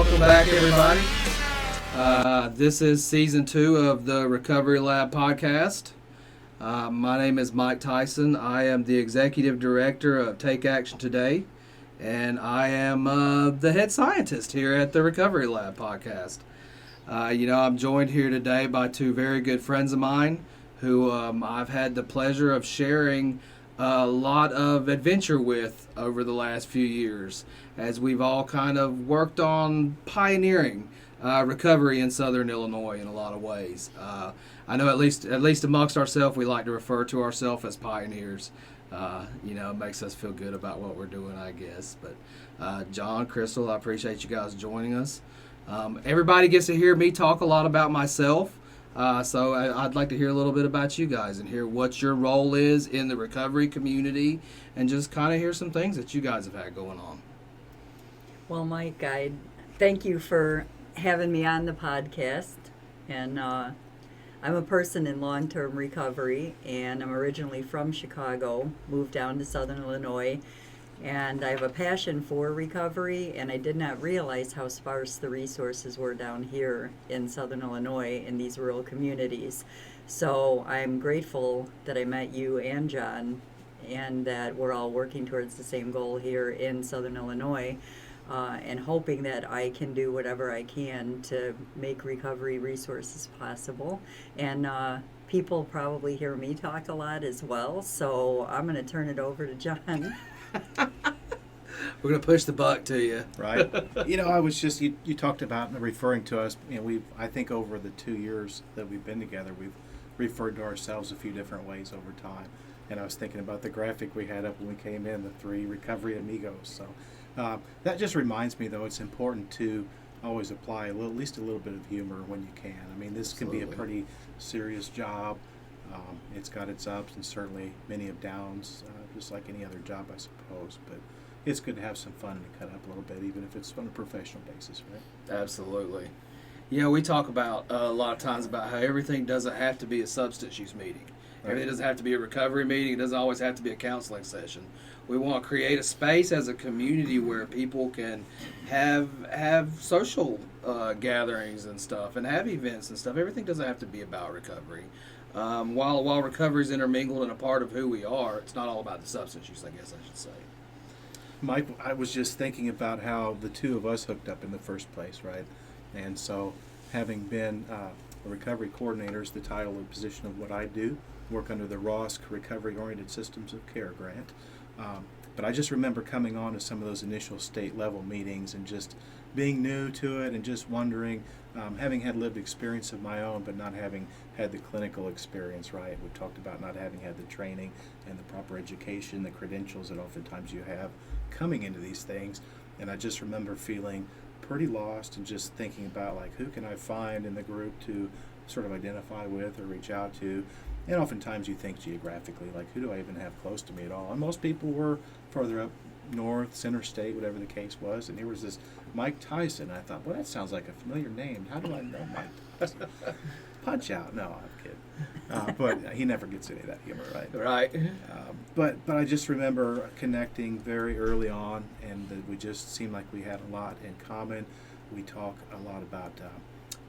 Welcome back, everybody. This is season 2 of the Recovery Lab podcast. My name is Mike Tyson. I am the executive director of Take Action Today, and I am the head scientist here at the Recovery Lab podcast. I'm joined here today by two very good friends of mine who I've had the pleasure of sharing a lot of adventure with over the last few years as we've all kind of worked on pioneering recovery in Southern Illinois in a lot of ways. I know at least amongst ourselves, we like to refer to ourselves as pioneers. It makes us feel good about what we're doing, I guess. But John, Chrystal, I appreciate you guys joining us. Everybody gets to hear me talk a lot about myself. So I'd like to hear a little bit about you guys and hear what your role is in the recovery community and just kind of hear some things that you guys have had going on. Well, Mike, I thank you for having me on the podcast. And I'm a person in long-term recovery, and I'm originally from Chicago, moved down to Southern Illinois, and I have a passion for recovery, and I did not realize how sparse the resources were down here in Southern Illinois in these rural communities. So I'm grateful that I met you and John, and that we're all working towards the same goal here in Southern Illinois, and hoping that I can do whatever I can to make recovery resources possible. And people probably hear me talk a lot as well, so I'm going to turn it over to John. We're going to push the buck to you. Right. I was just, you talked about referring to us, I think over the 2 years that we've been together, we've referred to ourselves a few different ways over time. And I was thinking about the graphic we had up when we came in, the 3 recovery amigos. So that just reminds me, though, it's important to always apply at least a little bit of humor when you can. I mean, this can be a pretty serious job. It's got its ups and certainly many of downs, just like any other job, I suppose. But it's good to have some fun and to cut up a little bit, even if it's on a professional basis, right? Absolutely. We talk about a lot of times about how everything doesn't have to be a substance use meeting. Right. Everything doesn't have to be a recovery meeting. It doesn't always have to be a counseling session. We want to create a space as a community where people can have social gatherings and stuff and have events and stuff. Everything doesn't have to be about recovery. While recovery is intermingled and a part of who we are, it's not all about the substance use, I guess I should say. Mike, I was just thinking about how the two of us hooked up in the first place, right? And so having been a recovery coordinator is the title and position of what I do, work under the ROSC Recovery Oriented Systems of Care grant. But I just remember coming on to some of those initial state level meetings and just being new to it and just wondering, having had lived experience of my own, but not having had the clinical experience, right? We've talked about not having had the training and the proper education, the credentials that oftentimes you have coming into these things. And I just remember feeling pretty lost and just thinking about, like, who can I find in the group to sort of identify with or reach out to? And oftentimes you think geographically, like, who do I even have close to me at all? And most people were further up north, center state, whatever the case was. And here was this Mike Tyson. I thought, well, that sounds like a familiar name. How do I know Mike Tyson? Punch out. No, I'm kidding. But he never gets any of that humor, right? Right. But I just remember connecting very early on, and that we just seemed like we had a lot in common. We talk a lot about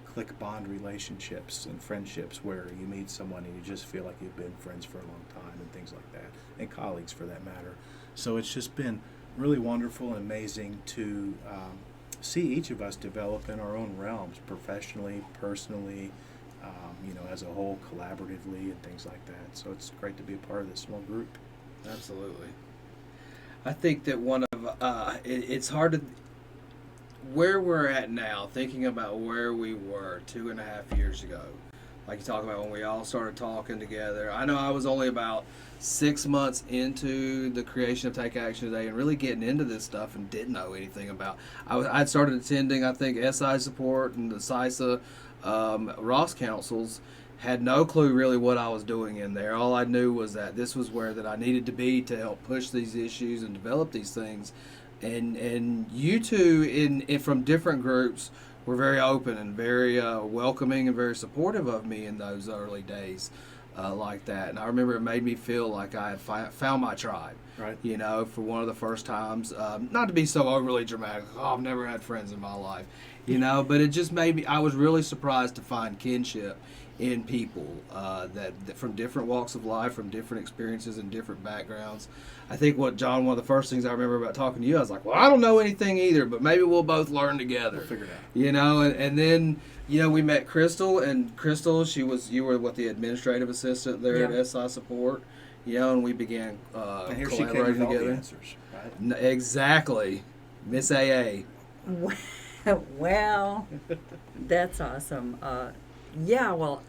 click bond relationships and friendships where you meet someone and you just feel like you've been friends for a long time and things like that, and colleagues for that matter. So it's just been really wonderful and amazing to see each of us develop in our own realms, professionally, personally, as a whole, collaboratively, and things like that. So it's great to be a part of this small group. Absolutely. I think that one of it's hard to where we're at now, thinking about where we were 2.5 years ago. Like you talk about when we all started talking together. I know I was only about 6 months into the creation of Take Action Today and really getting into this stuff and didn't know anything about. I'd started attending, I think, SI support and the CISA Ross councils. Had no clue really what I was doing in there. All I knew was that this was where that I needed to be to help push these issues and develop these things. And you two from different groups were very open and very welcoming and very supportive of me in those early days like that. And I remember it made me feel like I had found my tribe. Right. You know, for one of the first times. Not to be so overly dramatic. Oh, I've never had friends in my life. You know, but it just made me. I was really surprised to find kinship in people that from different walks of life, from different experiences and different backgrounds. I think one of the first things I remember about talking to you, I was like, well, I don't know anything either, but maybe we'll both learn together. We'll figure it out. You know, and then, you know, we met Chrystal, and Chrystal, you were the administrative assistant there at SI Support, you know, and we began And here she came with collaborating all the together. answers, right? Exactly. Miss AA. Well, that's awesome. Yeah, well,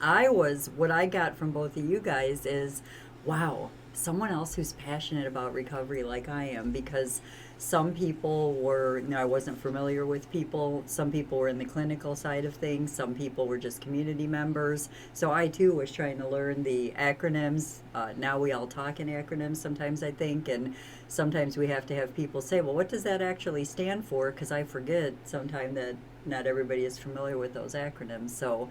what I got from both of you guys is, wow, someone else who's passionate about recovery like I am, because some people were, you know, I wasn't familiar with people. Some people were in the clinical side of things. Some people were just community members. So I too was trying to learn the acronyms. Now we all talk in acronyms sometimes, I think, and sometimes we have to have people say, well, what does that actually stand for? Because I forget sometimes that not everybody is familiar with those acronyms. So,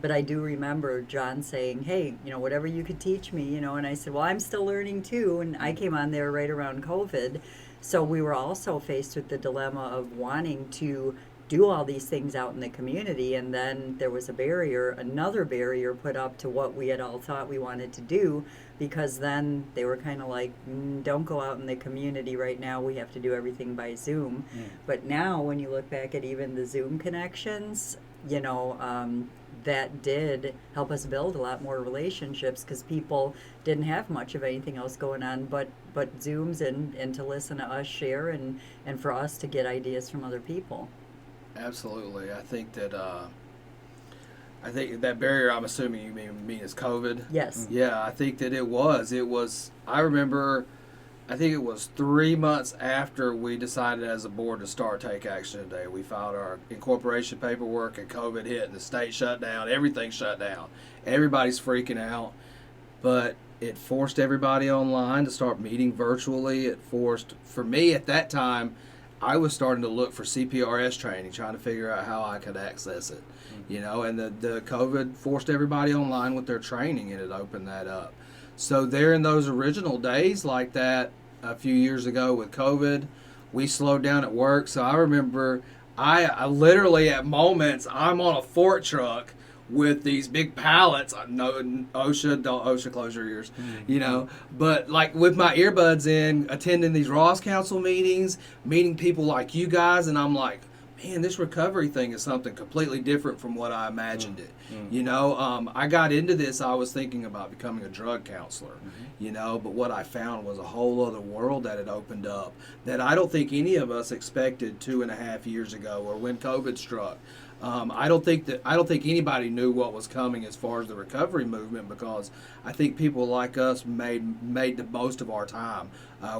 but I do remember John saying, hey, you know, whatever you could teach me, you know, and I said, well, I'm still learning too. And I came on there right around COVID. So we were also faced with the dilemma of wanting to do all these things out in the community. And then there was another barrier put up to what we had all thought we wanted to do, because then they were kind of like, don't go out in the community right now. We have to do everything by Zoom. But now when you look back at even the Zoom connections, you know, that did help us build a lot more relationships, because people didn't have much of anything else going on but Zooms and to listen to us share and for us to get ideas from other people. Absolutely. I think that barrier, I'm assuming you mean is COVID. Yes. Yeah, I think that it was. I remember, I think it was 3 months after we decided as a board to start Take Action Today. We filed our incorporation paperwork, and COVID hit, and the state shut down. Everything shut down. Everybody's freaking out. But it forced everybody online to start meeting virtually. It forced, for me at that time, I was starting to look for CPRS training, trying to figure out how I could access it. You know, and the COVID forced everybody online with their training, and it opened that up. So there in those original days like that a few years ago with COVID, we slowed down at work. So I remember I literally at moments I'm on a fork truck with these big pallets. No, OSHA close your ears, you know. But like with my earbuds in, attending these Ross Council meetings, meeting people like you guys, and I'm like, man, this recovery thing is something completely different from what I imagined it. You know, I got into this, I was thinking about becoming a drug counselor, you know, but what I found was a whole other world that had opened up that I don't think any of us expected 2.5 years ago or when COVID struck. I don't think anybody knew what was coming as far as the recovery movement, because I think people like us made the most of our time.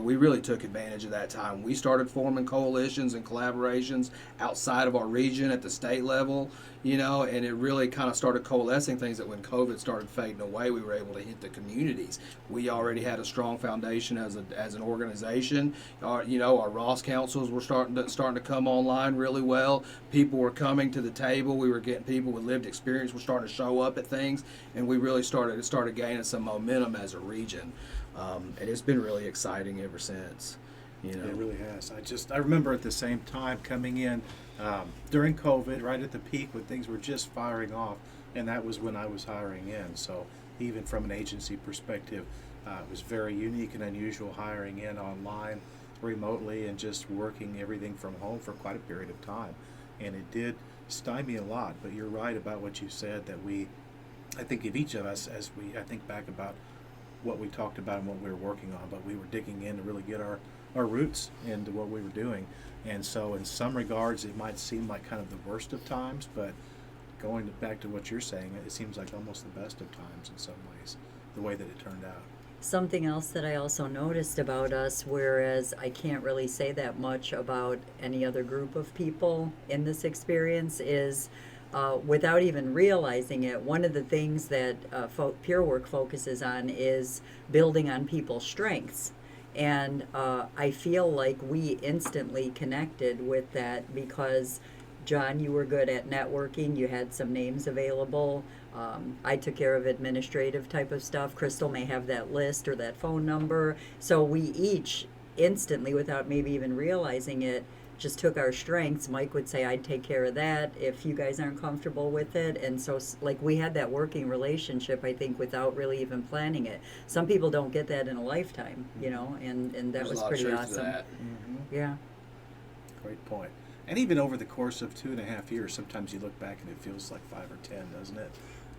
We really took advantage of that time. We started forming coalitions and collaborations outside of our region at the state level, you know, and it really kind of started coalescing things that when COVID started fading away, we were able to hit the communities. We already had a strong foundation as an organization. You know, our Ross councils were starting to come online really well. People were coming to the table. We were getting people with lived experience were starting to show up at things, and we really started gaining some momentum as a region. And it's been really exciting ever since. You know, It really has. I remember at the same time coming in during COVID, right at the peak when things were just firing off, and that was when I was hiring in. So even from an agency perspective, it was very unique and unusual hiring in online, remotely, and just working everything from home for quite a period of time. And it did stymie a lot, but you're right about what you said, that I think of each of us as I think back about what we talked about and what we were working on, but we were digging in to really get our roots into what we were doing. And so in some regards it might seem like kind of the worst of times, but going back to what you're saying, it seems like almost the best of times in some ways, the way that it turned out. Something else that I also noticed about us, whereas I can't really say that much about any other group of people in this experience, is without even realizing it, one of the things that Pure Work focuses on is building on people's strengths. And I feel like we instantly connected with that, because John, you were good at networking. You had some names available. I took care of administrative type of stuff. Chrystal may have that list or that phone number. So we each instantly, without maybe even realizing it, just took our strengths. Mike would say, I'd take care of that if you guys aren't comfortable with it. And so, like, we had that working relationship, I think, without really even planning it. Some people don't get that in a lifetime, you know, and that There's was a lot of pretty truth to awesome. that. Yeah. Great point. And even over the course of 2.5 years, sometimes you look back and it feels like 5 or 10, doesn't it?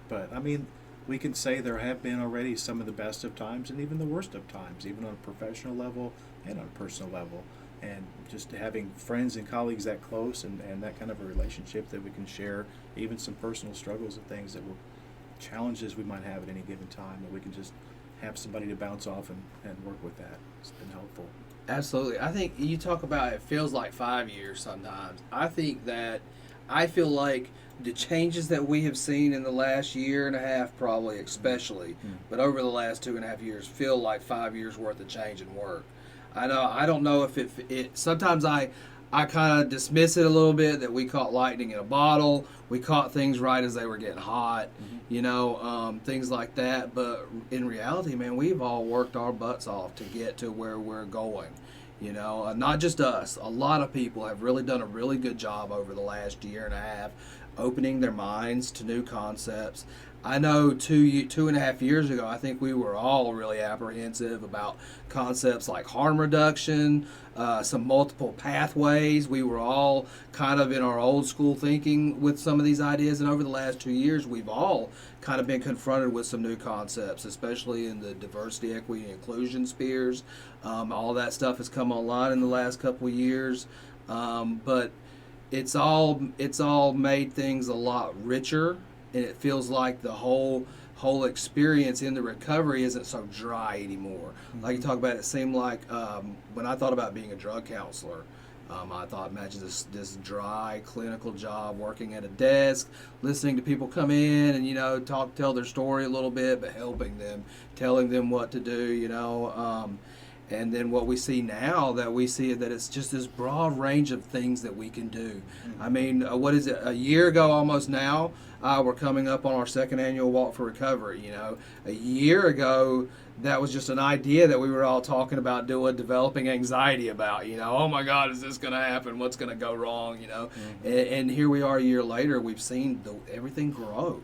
But I mean, we can say there have been already some of the best of times and even the worst of times, even on a professional level and on a personal level. And just having friends and colleagues that close and that kind of a relationship that we can share even some personal struggles and things that will challenges we might have at any given time, that we can just have somebody to bounce off and work with that. It's been helpful. Absolutely. I think you talk about it feels like 5 years sometimes. I feel like the changes that we have seen in the last year and a half, probably especially, but over the last 2.5 years, feel like 5 years worth of change and work. I don't know if it sometimes I kind of dismiss it a little bit that we caught lightning in a bottle. We caught things right as they were getting hot, things like that. But in reality, man, we've all worked our butts off to get to where we're going. Not just us. A lot of people have really done a really good job over the last year and a half opening their minds to new concepts. I know 2.5 years ago, I think we were all really apprehensive about concepts like harm reduction, some multiple pathways. We were all kind of in our old school thinking with some of these ideas, and over the last 2 years, we've all kind of been confronted with some new concepts, especially in the diversity, equity, and inclusion spheres. All that stuff has come online in the last couple of years, but it's all made things a lot richer. And it feels like the whole experience in the recovery isn't so dry anymore. Like you talk about, it seemed like when I thought about being a drug counselor, I thought, imagine this dry clinical job, working at a desk, listening to people come in and tell their story a little bit, but helping them, telling them what to do. And then what we see now, that it's just this broad range of things that we can do. I mean, what is it, a year ago almost now, we're coming up on our second annual Walk for Recovery. A year ago, that was just an idea that we were all talking about developing anxiety about, oh my God, is this going to happen? What's going to go wrong? And here we are a year later, we've seen everything grow.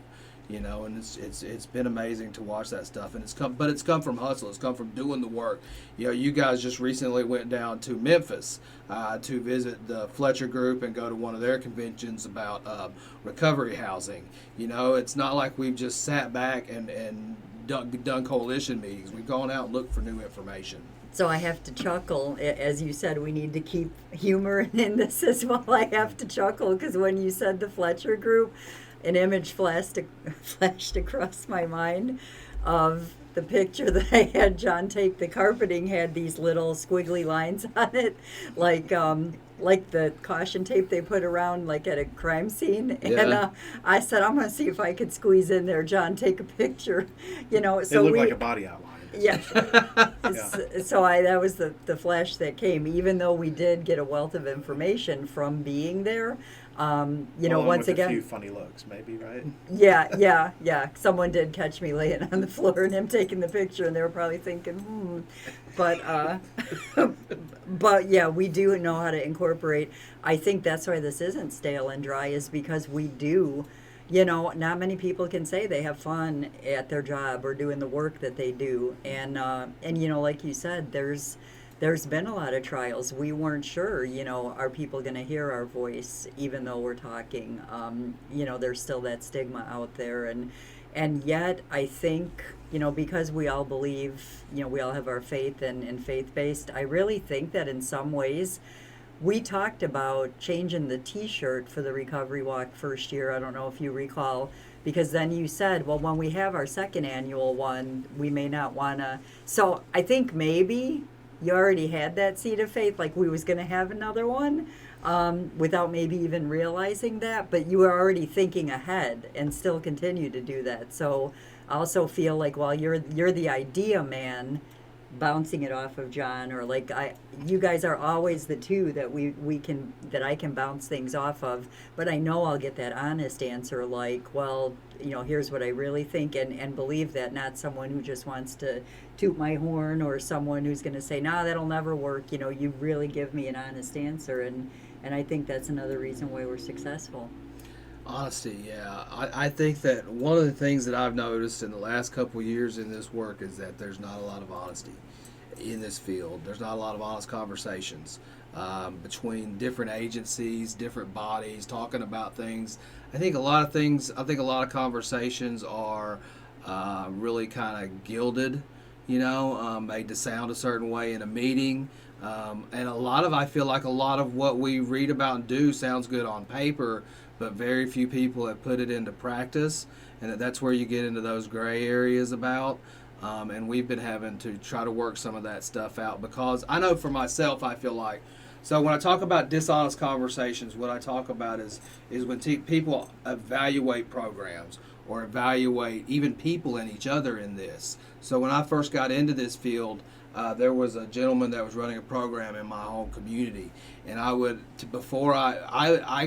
And it's been amazing to watch that stuff, and it's come from hustle. It's come from doing the work. You guys just recently went down to Memphis to visit the Fletcher Group and go to one of their conventions about recovery housing. It's not like we've just sat back and done coalition meetings. We've gone out and looked for new information. So I have to chuckle. As you said, we need to keep humor in this as well. I have to chuckle because when you said the Fletcher Group, an image flashed across my mind of the picture that I had John take. The carpeting had these little squiggly lines on it, like the caution tape they put around like at a crime scene. Yeah. And I said, I'm going to see if I could squeeze in there, John, take a picture. It looked like a body outline. Yeah. Yeah. So that was the flash that came, even though we did get a wealth of information from being there. Once again, a few funny looks, maybe, right? Yeah. Someone did catch me laying on the floor and him taking the picture, and they were probably thinking, But yeah, we do know how to incorporate. I think that's why this isn't stale and dry, is because we do. Not many people can say they have fun at their job or doing the work that they do, and like you said, there's been a lot of trials. We weren't sure, are people going to hear our voice even though we're talking? There's still that stigma out there, and yet I think, because we all believe, we all have our faith and faith-based, I really think that in some ways we talked about changing the T-shirt for the Recovery Walk first year. I don't know if you recall, because then you said, well, when we have our second annual one, we may not want to. So I think maybe you already had that seed of faith, like we was going to have another one, without maybe even realizing that. But you were already thinking ahead and still continue to do that. So I also feel like while you're the idea man, bouncing it off of John, or like you guys are always the two that that I can bounce things off of, but I know I'll get that honest answer like, well, here's what I really think, and believe that, not someone who just wants to toot my horn, or someone who's going to say, nah, that'll never work. You really give me an honest answer, and I think that's another reason why we're successful. Honesty, yeah. I think that one of the things that I've noticed in the last couple of years in this work is that there's not a lot of honesty in this field. There's not a lot of honest conversations between different agencies, different bodies, talking about things. I think a lot of conversations are really kind of gilded, made to sound a certain way in a meeting. And I feel like a lot of what we read about and do sounds good on paper, but very few people have put it into practice, and that's where you get into those gray areas about. And we've been having to try to work some of that stuff out, because I know for myself, I feel like, so when I talk about dishonest conversations, what I talk about is when people evaluate programs or evaluate even people and each other in this. So when I first got into this field, there was a gentleman that was running a program in my home community, and I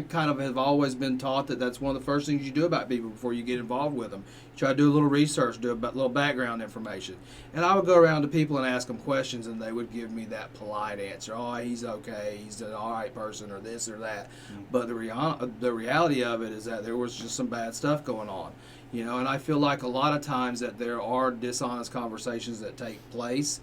kind of have always been taught that that's one of the first things you do about people before you get involved with them. You try to do a little research, do a little background information, and I would go around to people and ask them questions, and they would give me that polite answer. Oh, he's okay, he's an all right person, or this or that. Mm-hmm. But the reality of it is that there was just some bad stuff going on. And I feel like a lot of times that there are dishonest conversations that take place.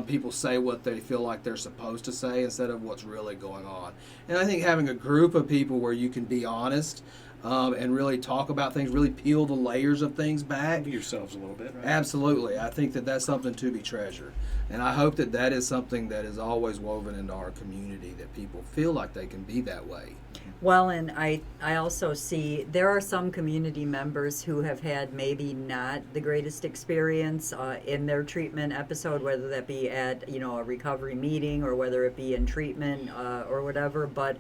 People say what they feel like they're supposed to say instead of what's really going on. And I think having a group of people where you can be honest and really talk about things, really peel the layers of things back. Be yourselves a little bit, right? Absolutely. I think that that's something to be treasured. And I hope that that is something that is always woven into our community, that people feel like they can be that way. Well, and I also see there are some community members who have had maybe not the greatest experience in their treatment episode, whether that be at a recovery meeting or whether it be in treatment or whatever. But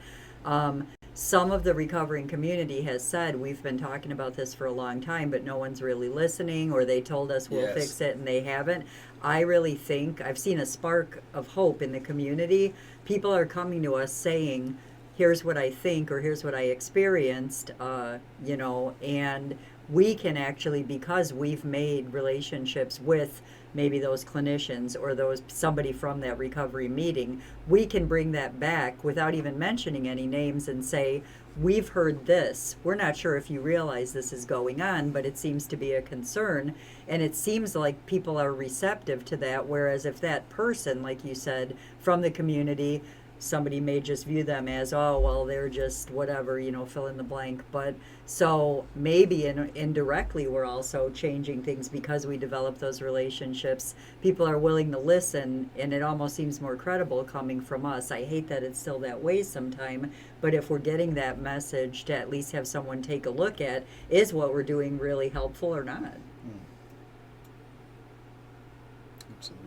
some of the recovering community has said, we've been talking about this for a long time, but no one's really listening, or they told us we'll fix it and they haven't. I really think I've seen a spark of hope in the community. People are coming to us saying, here's what I think, or here's what I experienced, and we can actually, because we've made relationships with maybe those clinicians or somebody from that recovery meeting, we can bring that back without even mentioning any names and say, we've heard this. We're not sure if you realize this is going on, but it seems to be a concern. And it seems like people are receptive to that, whereas if that person, like you said, from the community, somebody may just view them as, oh, well, they're just whatever, fill in the blank. But so maybe indirectly we're also changing things because we develop those relationships. People are willing to listen, and it almost seems more credible coming from us. I hate that it's still that way sometime, but if we're getting that message to at least have someone take a look at, is what we're doing really helpful or not? Absolutely.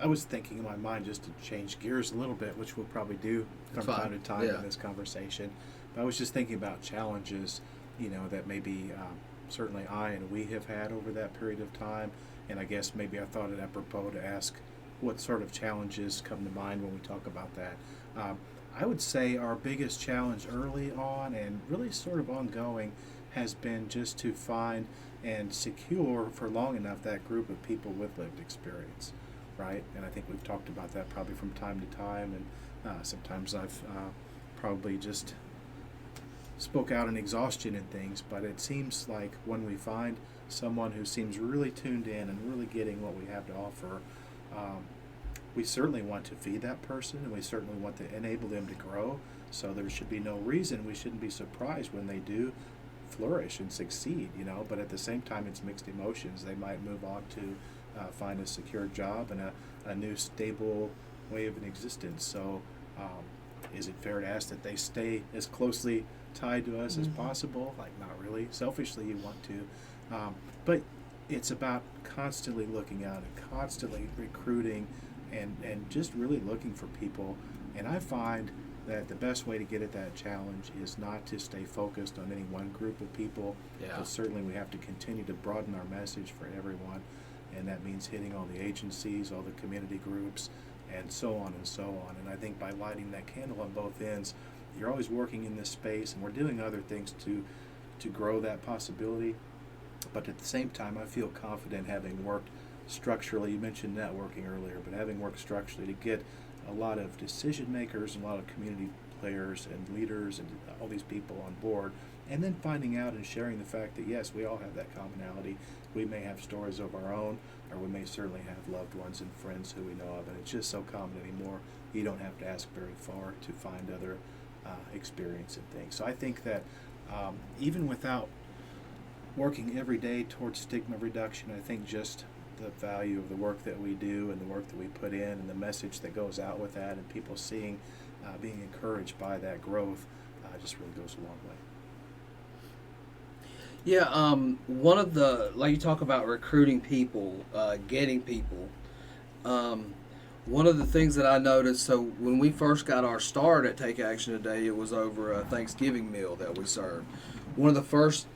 I was thinking in my mind, just to change gears a little bit, which we'll probably do from time to time in this conversation. But I was just thinking about challenges, that maybe certainly I and we have had over that period of time. And I guess maybe I thought it apropos to ask what sort of challenges come to mind when we talk about that. I would say our biggest challenge early on and really sort of ongoing has been just to find and secure for long enough that group of people with lived experience. Right, and I think we've talked about that probably from time to time, and sometimes I've probably just spoke out in exhaustion and things, but it seems like when we find someone who seems really tuned in and really getting what we have to offer, we certainly want to feed that person, and we certainly want to enable them to grow, so there should be no reason we shouldn't be surprised when they do flourish and succeed, but at the same time it's mixed emotions. They might move on to find a secure job and a new stable way of an existence. So is it fair to ask that they stay as closely tied to us as possible? Like, not really. Selfishly, you want to. But it's about constantly looking out and constantly recruiting and just really looking for people. And I find that the best way to get at that challenge is not to stay focused on any one group of people, but certainly we have to continue to broaden our message for everyone. and that means hitting all the agencies, all the community groups, and so on and so on. And I think by lighting that candle on both ends, you're always working in this space, and we're doing other things to grow that possibility. But at the same time, I feel confident having worked structurally. You mentioned networking earlier, but having worked structurally to get a lot of decision makers and a lot of community players and leaders and all these people on board, and then finding out and sharing the fact that yes, we all have that commonality. We may have stories of our own, or we may certainly have loved ones and friends who we know of, and it's just so common anymore. You don't have to ask very far to find other experience and things. So I think that even without working every day towards stigma reduction, I think just the value of the work that we do and the work that we put in and the message that goes out with that and people seeing, being encouraged by that growth just really goes a long way. Yeah, one of the, like you talk about recruiting people, getting people, one of the things that I noticed, so when we first got our start at Take Action Today, it was over a Thanksgiving meal that we served. One of the first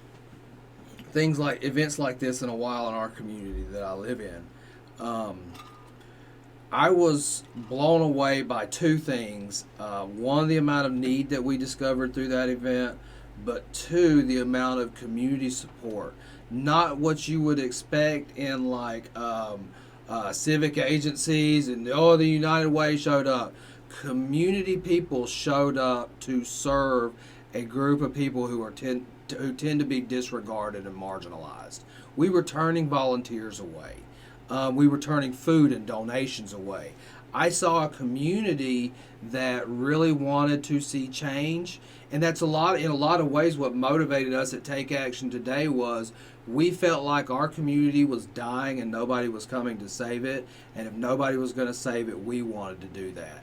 things like events like this in a while in our community that I live in, I was blown away by two things. One, the amount of need that we discovered through that event, but two, the amount of community support. Not what you would expect in like civic agencies and the United Way showed up. Community people showed up to serve a group of people who tend to be disregarded and marginalized. We were turning volunteers away. We were turning food and donations away. I saw a community that really wanted to see change, and that's in a lot of ways what motivated us at Take Action Today was we felt like our community was dying and nobody was coming to save it, and if nobody was going to save it, we wanted to do that.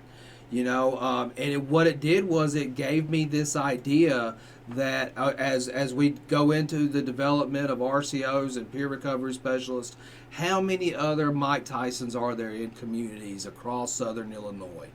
What it did was it gave me this idea that as we go into the development of RCOs and peer recovery specialists, how many other Mike Tysons are there in communities across Southern Illinois?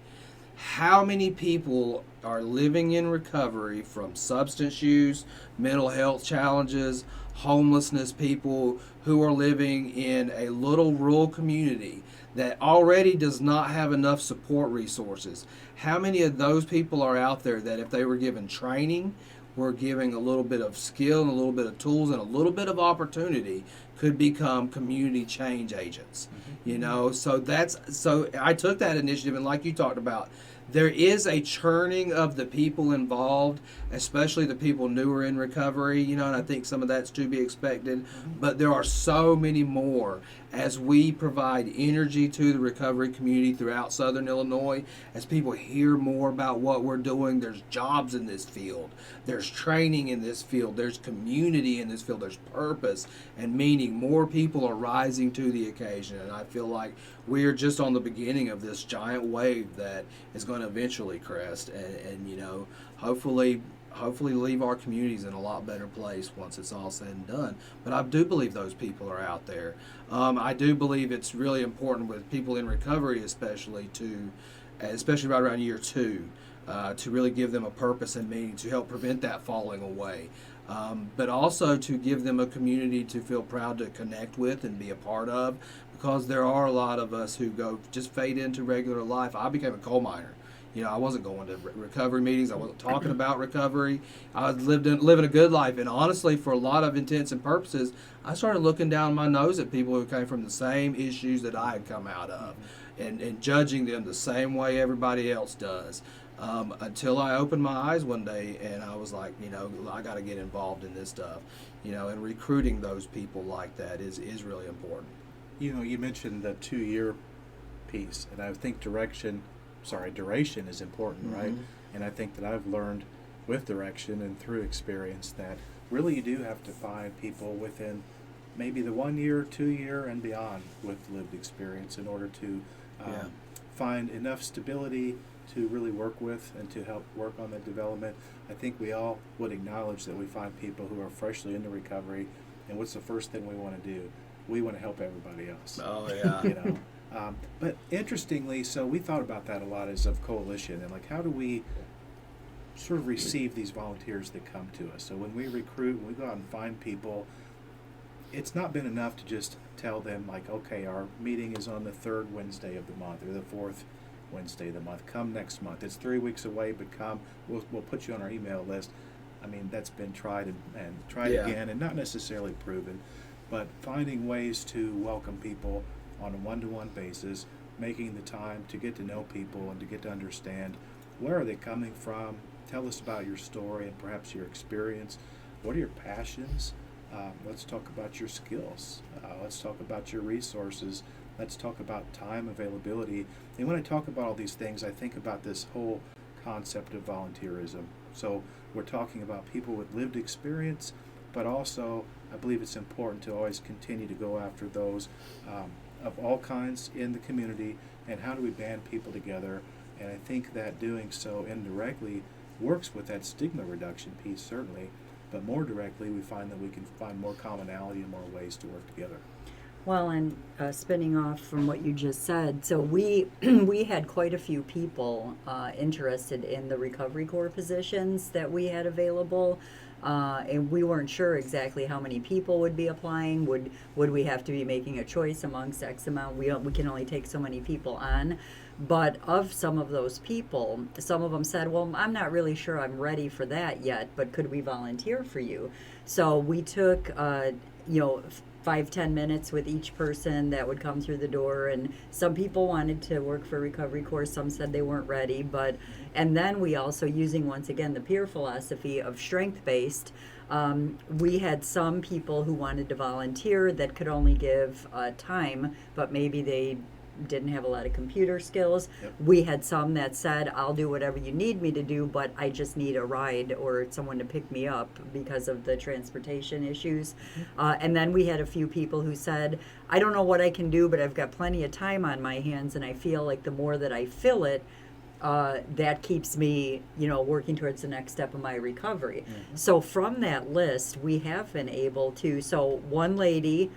How many people are living in recovery from substance use, mental health challenges, homelessness, people who are living in a little rural community that already does not have enough support resources? How many of those people are out there that if they were given training, were giving a little bit of skill and a little bit of tools and a little bit of opportunity, could become community change agents? So I took that initiative, and like you talked about, there is a churning of the people involved, especially the people newer in recovery, and I think some of that's to be expected, but there are so many more as we provide energy to the recovery community throughout Southern Illinois. As people hear more about what we're doing, there's jobs in this field, there's training in this field, there's community in this field, there's purpose and meaning. More people are rising to the occasion, and I feel like we are just on the beginning of this giant wave that is going to eventually crest and hopefully leave our communities in a lot better place once it's all said and done. But I do believe those people are out there. I do believe it's really important with people in recovery, especially right around year 2, to really give them a purpose and meaning to help prevent that falling away. But also to give them a community to feel proud to connect with and be a part of, because there are a lot of us who just fade into regular life. I became a coal miner. I wasn't going to recovery meetings. I wasn't talking about recovery. I was living a good life. And honestly, for a lot of intents and purposes, I started looking down my nose at people who came from the same issues that I had come out of and judging them the same way everybody else does. Until I opened my eyes one day and I was like, I got to get involved in this stuff. And recruiting those people like that is really important. You mentioned the 2-year piece, and I think duration is important, right? And I think that I've learned with direction and through experience that really you do have to find people within maybe the 1 year, 2 year, and beyond with lived experience in order to find enough stability to really work with and to help work on that development. I think we all would acknowledge that we find people who are freshly into recovery, and what's the first thing we want to do? We want to help everybody else. Oh, yeah. But interestingly, so we thought about that a lot as a coalition, and like how do we sort of receive these volunteers that come to us? So when we recruit, when we go out and find people, it's not been enough to just tell them, like, okay, our meeting is on the third Wednesday of the month or the fourth Wednesday of the month. Come next month. It's 3 weeks away, but come. We'll put you on our email list. I mean, that's been tried and tried again, and not necessarily proven, but finding ways to welcome people on a one-to-one basis, making the time to get to know people and to get to understand where are they coming from. Tell us about your story and perhaps your experience. What are your passions? Let's talk about your skills. Let's talk about your resources. Let's talk about time availability. And when I talk about all these things, I think about this whole concept of volunteerism. So we're talking about people with lived experience, but also I believe it's important to always continue to go after those of all kinds in the community, and how do we band people together. And I think that doing so indirectly works with that stigma reduction piece, certainly, but more directly we find that we can find more commonality and more ways to work together. Well, and spinning off from what you just said, so we we had quite a few people interested in the recovery core positions that we had available, and we weren't sure exactly how many people would be applying. Would we have to be making a choice amongst X amount? We can only take so many people on. But of some of those people, some of them said, well, I'm not really sure I'm ready for that yet, but could we volunteer for you? So we took, 5-10 minutes with each person that would come through the door, and some people wanted to work for recovery course, some said they weren't ready, and then we also, using once again the peer philosophy of strength-based, we had some people who wanted to volunteer that could only give time, but maybe they didn't have a lot of computer skills. Yep. We had some that said, I'll do whatever you need me to do, but I just need a ride or someone to pick me up because of the transportation issues. And then we had a few people who said, I don't know what I can do, but I've got plenty of time on my hands, and I feel like the more that I fill it, that keeps me, working towards the next step of my recovery. Mm-hmm. So from that list, we have been able to, so one lady,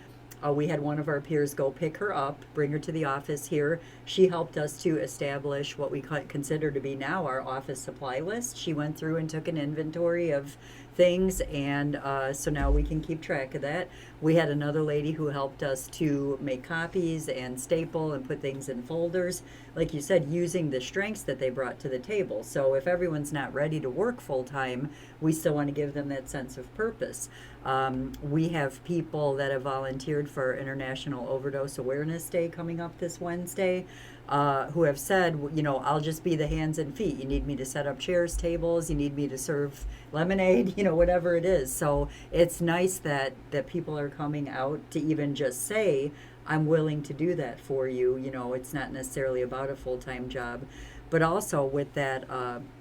we had one of our peers go pick her up, bring her to the office here. She helped us to establish what we consider to be now our office supply list. She went through and took an inventory of things, and so now we can keep track of that. We had another lady who helped us to make copies and staple and put things in folders, like you said, using the strengths that they brought to the table. So if everyone's not ready to work full time, we still want to give them that sense of purpose. We have people that have volunteered for International Overdose Awareness Day coming up this Wednesday, who have said, I'll just be the hands and feet. You need me to set up chairs, tables, you need me to serve lemonade, whatever it is. So it's nice that people are coming out to even just say, I'm willing to do that for you. It's not necessarily about a full-time job. But also with that,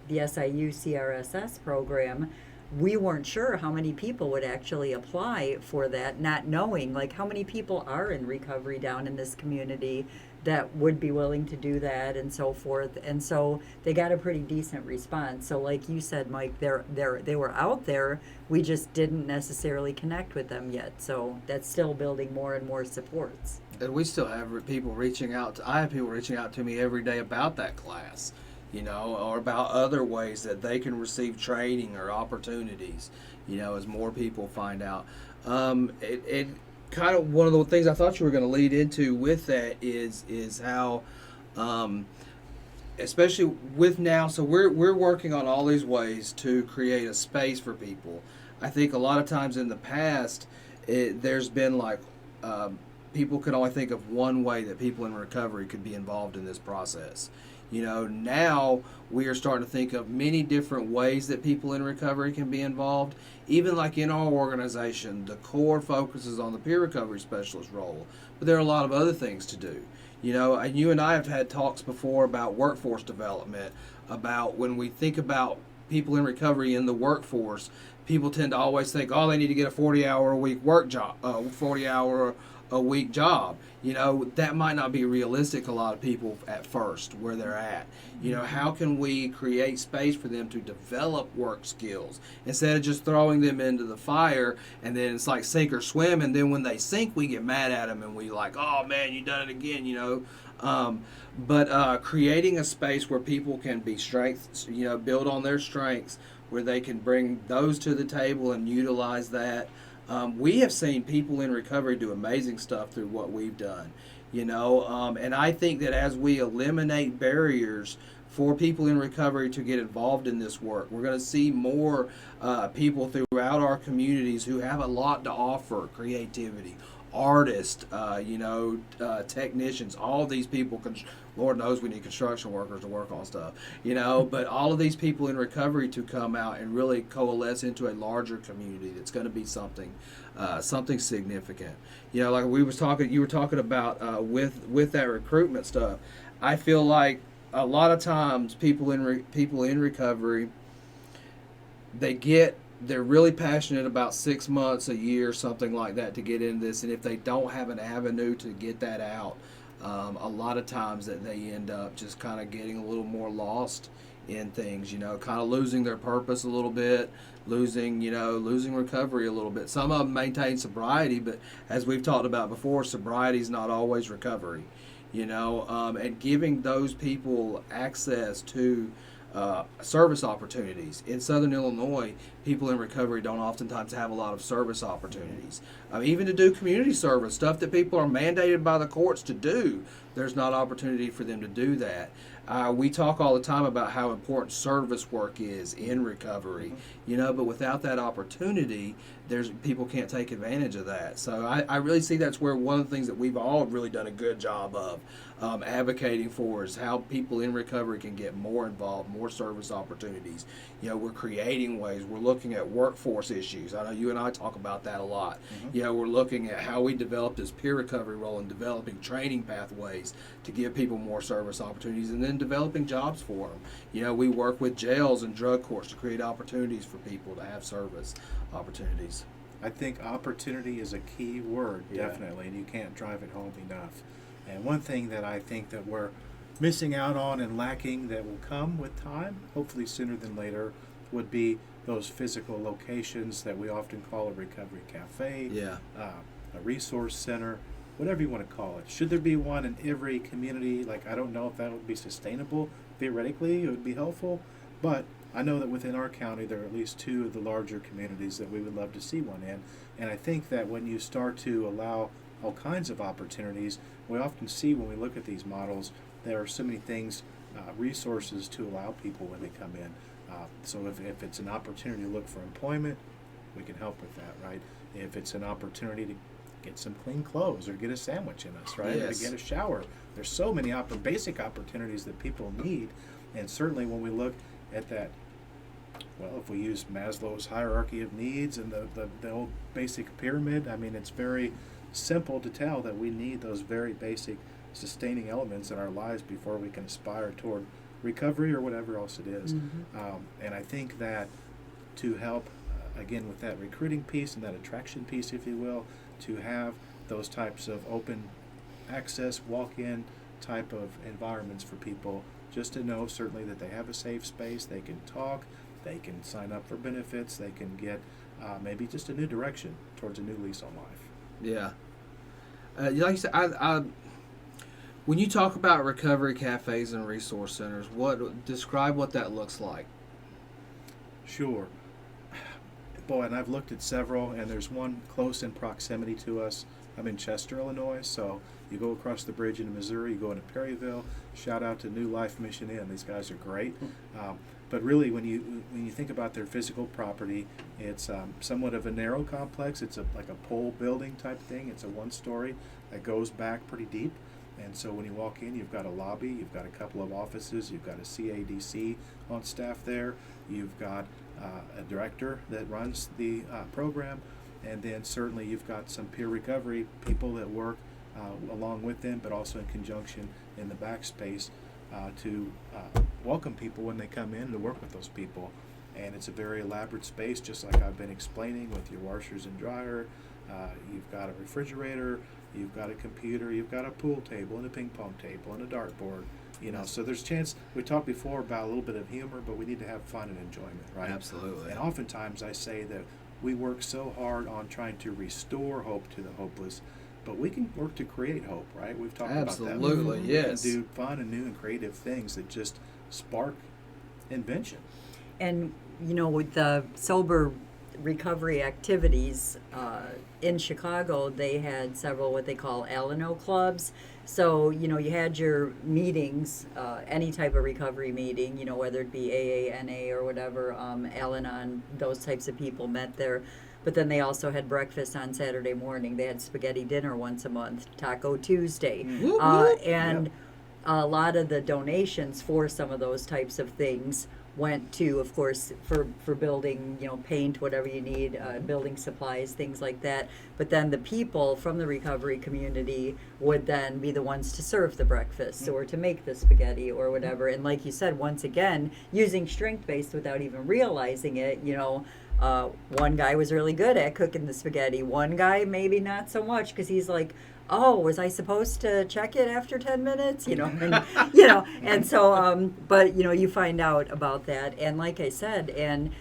the SIU CRSS program, we weren't sure how many people would actually apply for that, not knowing, like, how many people are in recovery down in this community that would be willing to do that and so forth. And so they got a pretty decent response. So like you said, Mike, they were out there. We just didn't necessarily connect with them yet. So that's still building more and more supports. And we still have people reaching out. I have people reaching out to me every day about that class, or about other ways that they can receive training or opportunities, as more people find out. It kind of, one of the things I thought you were going to lead into with that is how, especially with now, so we're working on all these ways to create a space for people. I think a lot of times in the past, there's been like, people could only think of one way that people in recovery could be involved in this process. Now we are starting to think of many different ways that people in recovery can be involved. Even like in our organization, the core focuses on the peer recovery specialist role, but there are a lot of other things to do. You and I have had talks before about workforce development, about when we think about people in recovery in the workforce, people tend to always think, oh, they need to get a 40-hour-a-week work job, 40-hour-a-week job. That might not be realistic, a lot of people at first where they're at. How can we create space for them to develop work skills instead of just throwing them into the fire and then it's like sink or swim, and then when they sink we get mad at them and we like, oh man, you done it again, but creating a space where people can be strengths, build on their strengths, where they can bring those to the table and utilize that. We have seen people in recovery do amazing stuff through what we've done, and I think that as we eliminate barriers for people in recovery to get involved in this work, we're going to see more people throughout our communities who have a lot to offer: creativity, artists, technicians, all these people. Lord knows we need construction workers to work on stuff, but all of these people in recovery to come out and really coalesce into a larger community that's going to be something significant. Like you were talking about with that recruitment stuff. I feel like a lot of times people in recovery, they're really passionate about 6 months, a year, something like that to get into this, and if they don't have an avenue to get that out, a lot of times that they end up just kind of getting a little more lost in things, kind of losing their purpose a little bit, losing recovery a little bit. Some of them maintain sobriety, but as we've talked about before, sobriety is not always recovery, and giving those people access to service opportunities. In Southern Illinois, people in recovery don't oftentimes have a lot of service opportunities. Even to do community service, stuff that people are mandated by the courts to do, there's not opportunity for them to do that. We talk all the time about how important service work is in recovery, but without that opportunity, people can't take advantage of that. So I really see that's where one of the things that we've all really done a good job of advocating for is how people in recovery can get more involved, more service opportunities. We're creating ways. We're looking at workforce issues. I know you and I talk about that a lot. We're looking at how we develop this peer recovery role and developing training pathways to give people more service opportunities, and then developing jobs for them. We work with jails and drug courts to create opportunities for people to have service opportunities. I think opportunity is a key word, definitely, and you can't drive it home enough. And one thing that I think that we're missing out on and lacking that will come with time, hopefully sooner than later, would be those physical locations that we often call a recovery cafe, a resource center, whatever you want to call it. Should there be one in every community? I don't know if that would be sustainable. Theoretically, it would be helpful, but I know that within our county there are at least 2 of the larger communities that we would love to see one in. And I think that when you start to allow all kinds of opportunities, we often see when we look at these models, there are so many things, resources to allow people when they come in. So if it's an opportunity to look for employment, we can help with that, right? If it's an opportunity to get some clean clothes or get a sandwich in us, right? Yes. Or to get a shower. There's so many basic opportunities that people need. And certainly when we look at that, well, if we use Maslow's hierarchy of needs and the old basic pyramid, it's very simple to tell that we need those very basic sustaining elements in our lives before we can aspire toward recovery or whatever else it is. And I think that to help, again, with that recruiting piece and that attraction piece, if you will, to have those types of open access, walk-in type of environments for people, just to know certainly that they have a safe space, they can talk, they can sign up for benefits, they can get maybe just a new direction towards a new lease on life. Yeah. Like you said, when you talk about recovery cafes and resource centers, describe what that looks like. Sure. Boy, and I've looked at several, and there's one close in proximity to us. I'm in Chester, Illinois, so you go across the bridge into Missouri, you go into Perryville. Shout out to New Life Mission Inn. These guys are great. But really, when you think about their physical property, it's somewhat of a narrow complex. It's like a pole building type thing. It's a one-story that goes back pretty deep. And so when you walk in, you've got a lobby, you've got a couple of offices, you've got a CADC on staff there, you've got a director that runs the program, and then certainly you've got some peer recovery people that work along with them, but also in conjunction in the backspace to welcome people when they come in to work with those people. And it's a very elaborate space, just like I've been explaining, with your washers and dryer. You've got a refrigerator, you've got a computer, you've got a pool table and a ping pong table and a dartboard. So there's a chance. We talked before about a little bit of humor, but we need to have fun and enjoyment, right? Absolutely. And oftentimes I say that we work so hard on trying to restore hope to the hopeless, but we can work to create hope, right? We've talked about that. Absolutely, yes. We can do fun and new and creative things that just spark invention. And with the sober recovery activities in Chicago, they had several what they call Alano clubs. So, you had your meetings, any type of recovery meeting, whether it be AA, NA, or whatever, Al-Anon, those types of people met there. But then they also had breakfast on Saturday morning. They had spaghetti dinner once a month, Taco Tuesday. And a lot of the donations for some of those types of things went to, of course, for building, paint, whatever you need, building supplies, things like that. But then the people from the recovery community would then be the ones to serve the breakfast or to make the spaghetti or whatever. And like you said, once again, using strength-based without even realizing it, one guy was really good at cooking the spaghetti. One guy maybe not so much because he's like, oh, was I supposed to check it after 10 minutes? And so, but, you find out about that. And like I said, and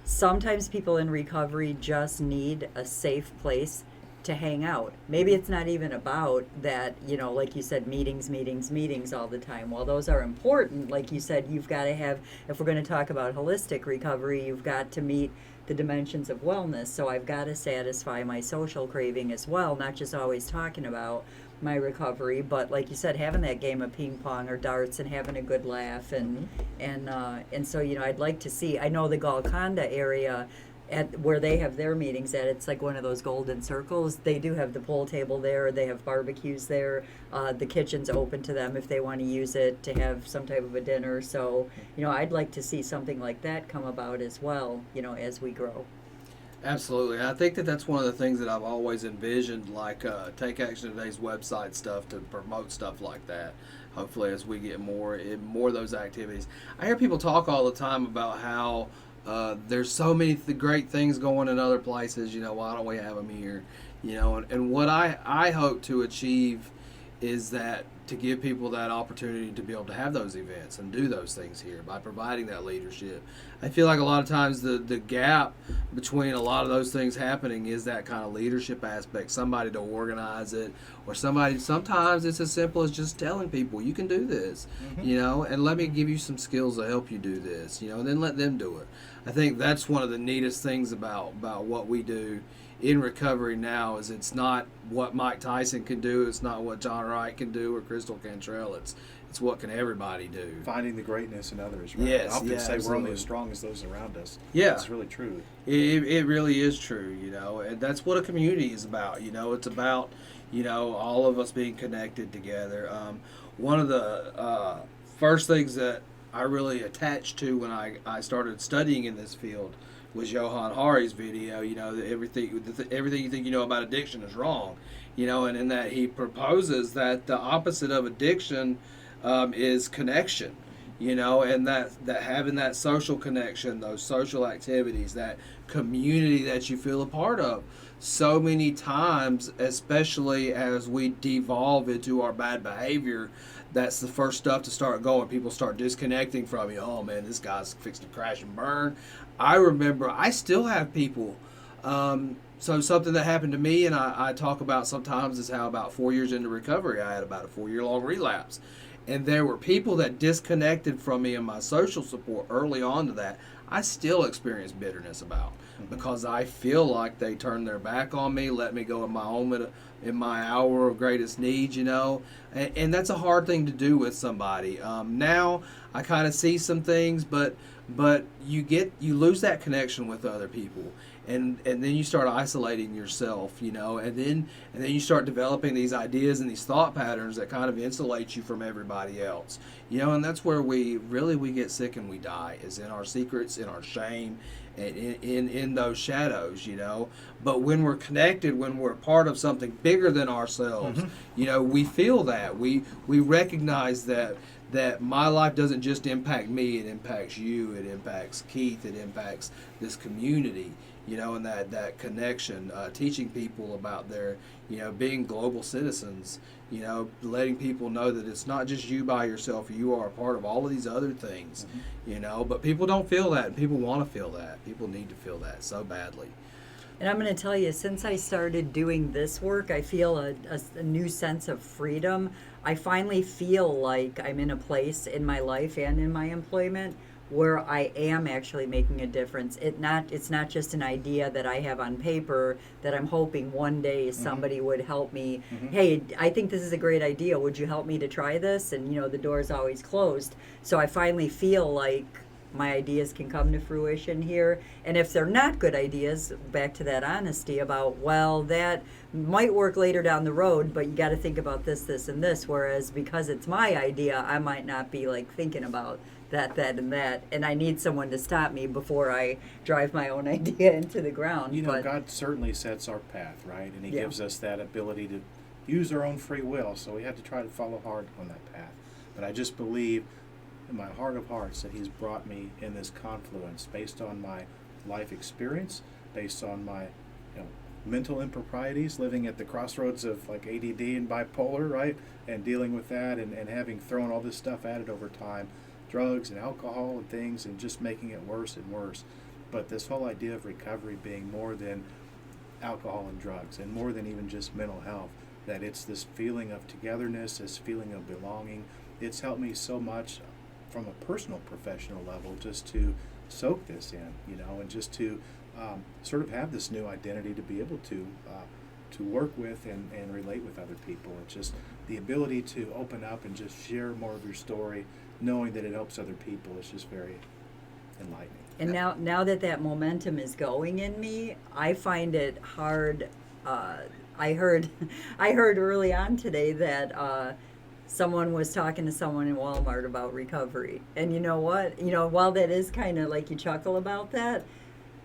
sometimes people in recovery just need a safe place to hang out. Maybe it's not even about that, like you said, meetings all the time. While those are important, like you said, you've got to have, if we're going to talk about holistic recovery, you've got to meet the dimensions of wellness. So I've got to satisfy my social craving as well, not just always talking about my recovery, but like you said, having that game of ping pong or darts and having a good laugh and so I'd like to see. I know the Golconda area at where they have their meetings at, it's like one of those golden circles. They do have the pool table there. They have barbecues there. The kitchen's open to them if they want to use it to have some type of a dinner. So, I'd like to see something like that come about as well, as we grow. Absolutely. I think that's one of the things that I've always envisioned, like Take Action Today's website stuff to promote stuff like that. Hopefully as we get more of those activities. I hear people talk all the time about how there's so many great things going in other places, why don't we have them here? And what I hope to achieve is that to give people that opportunity to be able to have those events and do those things here by providing that leadership. I feel like a lot of times the gap between a lot of those things happening is that kind of leadership aspect, somebody to organize it, or sometimes it's as simple as just telling people, you can do this, and let me give you some skills to help you do this, and then let them do it. I think that's one of the neatest things about what we do in recovery now is it's not what Mike Tyson can do, it's not what John Wright can do or Chystal Cantrell, it's what can everybody do. Finding the greatness in others, right? Yes, I often say absolutely. we're only as strong as those around us. Yeah. It's really true. It really is true, and that's what a community is about, it's about, all of us being connected together. One of the first things that I really attached to when I started studying in this field was Johan Hari's video, that everything you think you know about addiction is wrong, and in that he proposes that the opposite of addiction is connection, and that having that social connection, those social activities, that community that you feel a part of. So many times, especially as we devolve into our bad behavior, that's the first stuff to start going. People start disconnecting from you. Oh man, this guy's fixing to crash and burn. I remember, I still have people. So something that happened to me, and I talk about sometimes, is how about 4 years into recovery, I had about a 4-year-long relapse. And there were people that disconnected from me and my social support early on to that. I still experience bitterness about, because I feel like they turned their back on me, let me go in my moment, in my hour of greatest need, and that's a hard thing to do with somebody. Now I kind of see some things, but you lose that connection with other people, and then you start isolating yourself, and then you start developing these ideas and these thought patterns that kind of insulate you from everybody else, and that's where we get sick and we die, is in our secrets, in our shame, and in those shadows, But when we're connected, when we're part of something bigger than ourselves, we feel that. We recognize that my life doesn't just impact me, it impacts you, it impacts Keith, it impacts this community, and that connection, teaching people about their, being global citizens, letting people know that it's not just you by yourself, you are a part of all of these other things, but people don't feel that, and people want to feel that. People need to feel that so badly. And I'm going to tell you, since I started doing this work, I feel a new sense of freedom. I finally feel like I'm in a place in my life and in my employment where I am actually making a difference. It's not just an idea that I have on paper that I'm hoping one day somebody would help me. Hey, I think this is a great idea. Would you help me to try this? And the door's always closed. So I finally feel like my ideas can come to fruition here. And if they're not good ideas, back to that honesty about, well, that might work later down the road, but you got to think about this, this, and this. Whereas because it's my idea, I might not be like thinking about that, and that. And I need someone to stop me before I drive my own idea into the ground. But God certainly sets our path, right? And He Yeah. gives us that ability to use our own free will. So we have to try to follow hard on that path. But I just believe in my heart of hearts that He's brought me in this confluence based on my life experience, based on my mental improprieties, living at the crossroads of like ADD and bipolar, right? And dealing with that and having thrown all this stuff at it over time, drugs and alcohol and things, and just making it worse and worse. But this whole idea of recovery being more than alcohol and drugs and more than even just mental health, that it's this feeling of togetherness, this feeling of belonging. It's helped me so much from a personal, professional level just to soak this in, and just to sort of have this new identity to be able to work with and relate with other people. It's just the ability to open up and just share more of your story, knowing that it helps other people. It's just very enlightening. And now that momentum is going in me, I find it hard. I heard early on today that someone was talking to someone in Walmart about recovery. And you know what? While that is kind of like you chuckle about that,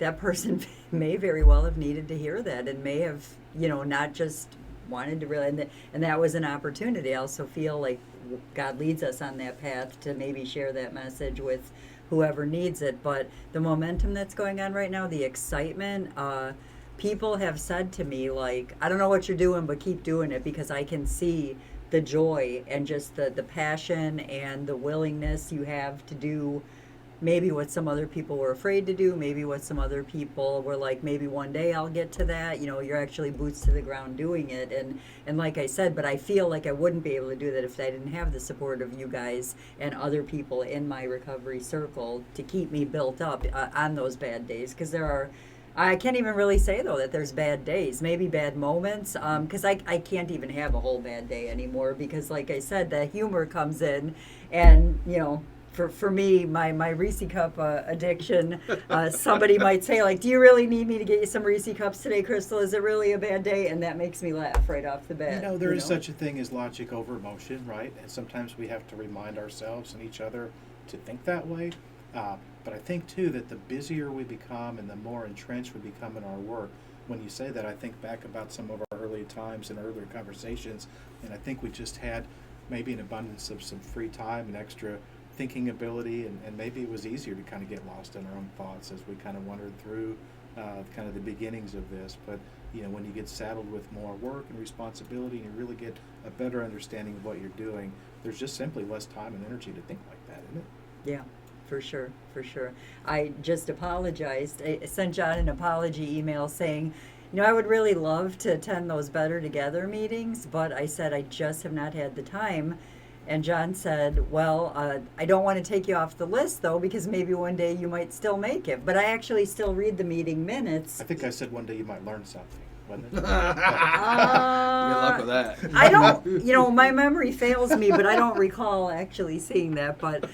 that person may very well have needed to hear that and may have, not just wanted to really, and that was an opportunity. I also feel like God leads us on that path to maybe share that message with whoever needs it. But the momentum that's going on right now, the excitement, people have said to me, like, I don't know what you're doing, but keep doing it, because I can see the joy and just the passion and the willingness you have to do maybe what some other people were afraid to do, maybe what some other people were like, maybe one day I'll get to that. You're actually boots to the ground doing it. And like I said, but I feel like I wouldn't be able to do that if I didn't have the support of you guys and other people in my recovery circle to keep me built up on those bad days. Because I can't even really say, though, that there's bad days, maybe bad moments, because I can't even have a whole bad day anymore, because, like I said, the humor comes in, and, for me, my Reese cup addiction, somebody might say, like, do you really need me to get you some Reese cups today, Chrystal? Is it really a bad day? And that makes me laugh right off the bat. There is such a thing as logic over emotion, right? And sometimes we have to remind ourselves and each other to think that way. But I think, too, that the busier we become and the more entrenched we become in our work, when you say that, I think back about some of our early times and earlier conversations, and I think we just had maybe an abundance of some free time and extra thinking ability, and maybe it was easier to kind of get lost in our own thoughts as we kind of wandered through kind of the beginnings of this. But, when you get saddled with more work and responsibility and you really get a better understanding of what you're doing, there's just simply less time and energy to think like that, isn't it? Yeah. For sure. I just apologized. I sent John an apology email saying, I would really love to attend those Better Together meetings, but I said I just have not had the time. And John said, well, I don't want to take you off the list, though, because maybe one day you might still make it. But I actually still read the meeting minutes. I think I said one day you might learn something. Wasn't it? Good luck with that. I don't, my memory fails me, but I don't recall actually seeing that. But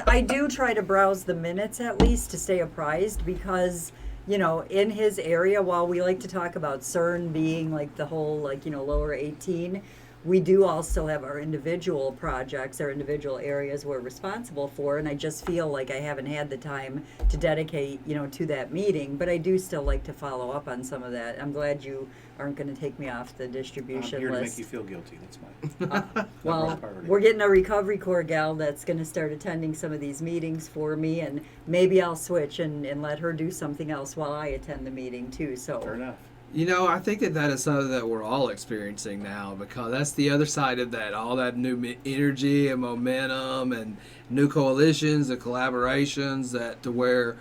I do try to browse the minutes at least to stay apprised, because, in his area, while we like to talk about CERN being like the whole, lower 18, we do also have our individual projects, our individual areas we're responsible for, and I just feel like I haven't had the time to dedicate, to that meeting, but I do still like to follow up on some of that. I'm glad you aren't going to take me off the distribution I'm here list. to make you feel guilty. That's fine. Well, we're getting a recovery corps gal that's going to start attending some of these meetings for me, and maybe I'll switch and let her do something else while I attend the meeting too. So Fair enough. I think that is something that we're all experiencing now, because that's the other side of that, all that new energy and momentum and new coalitions and collaborations, that to where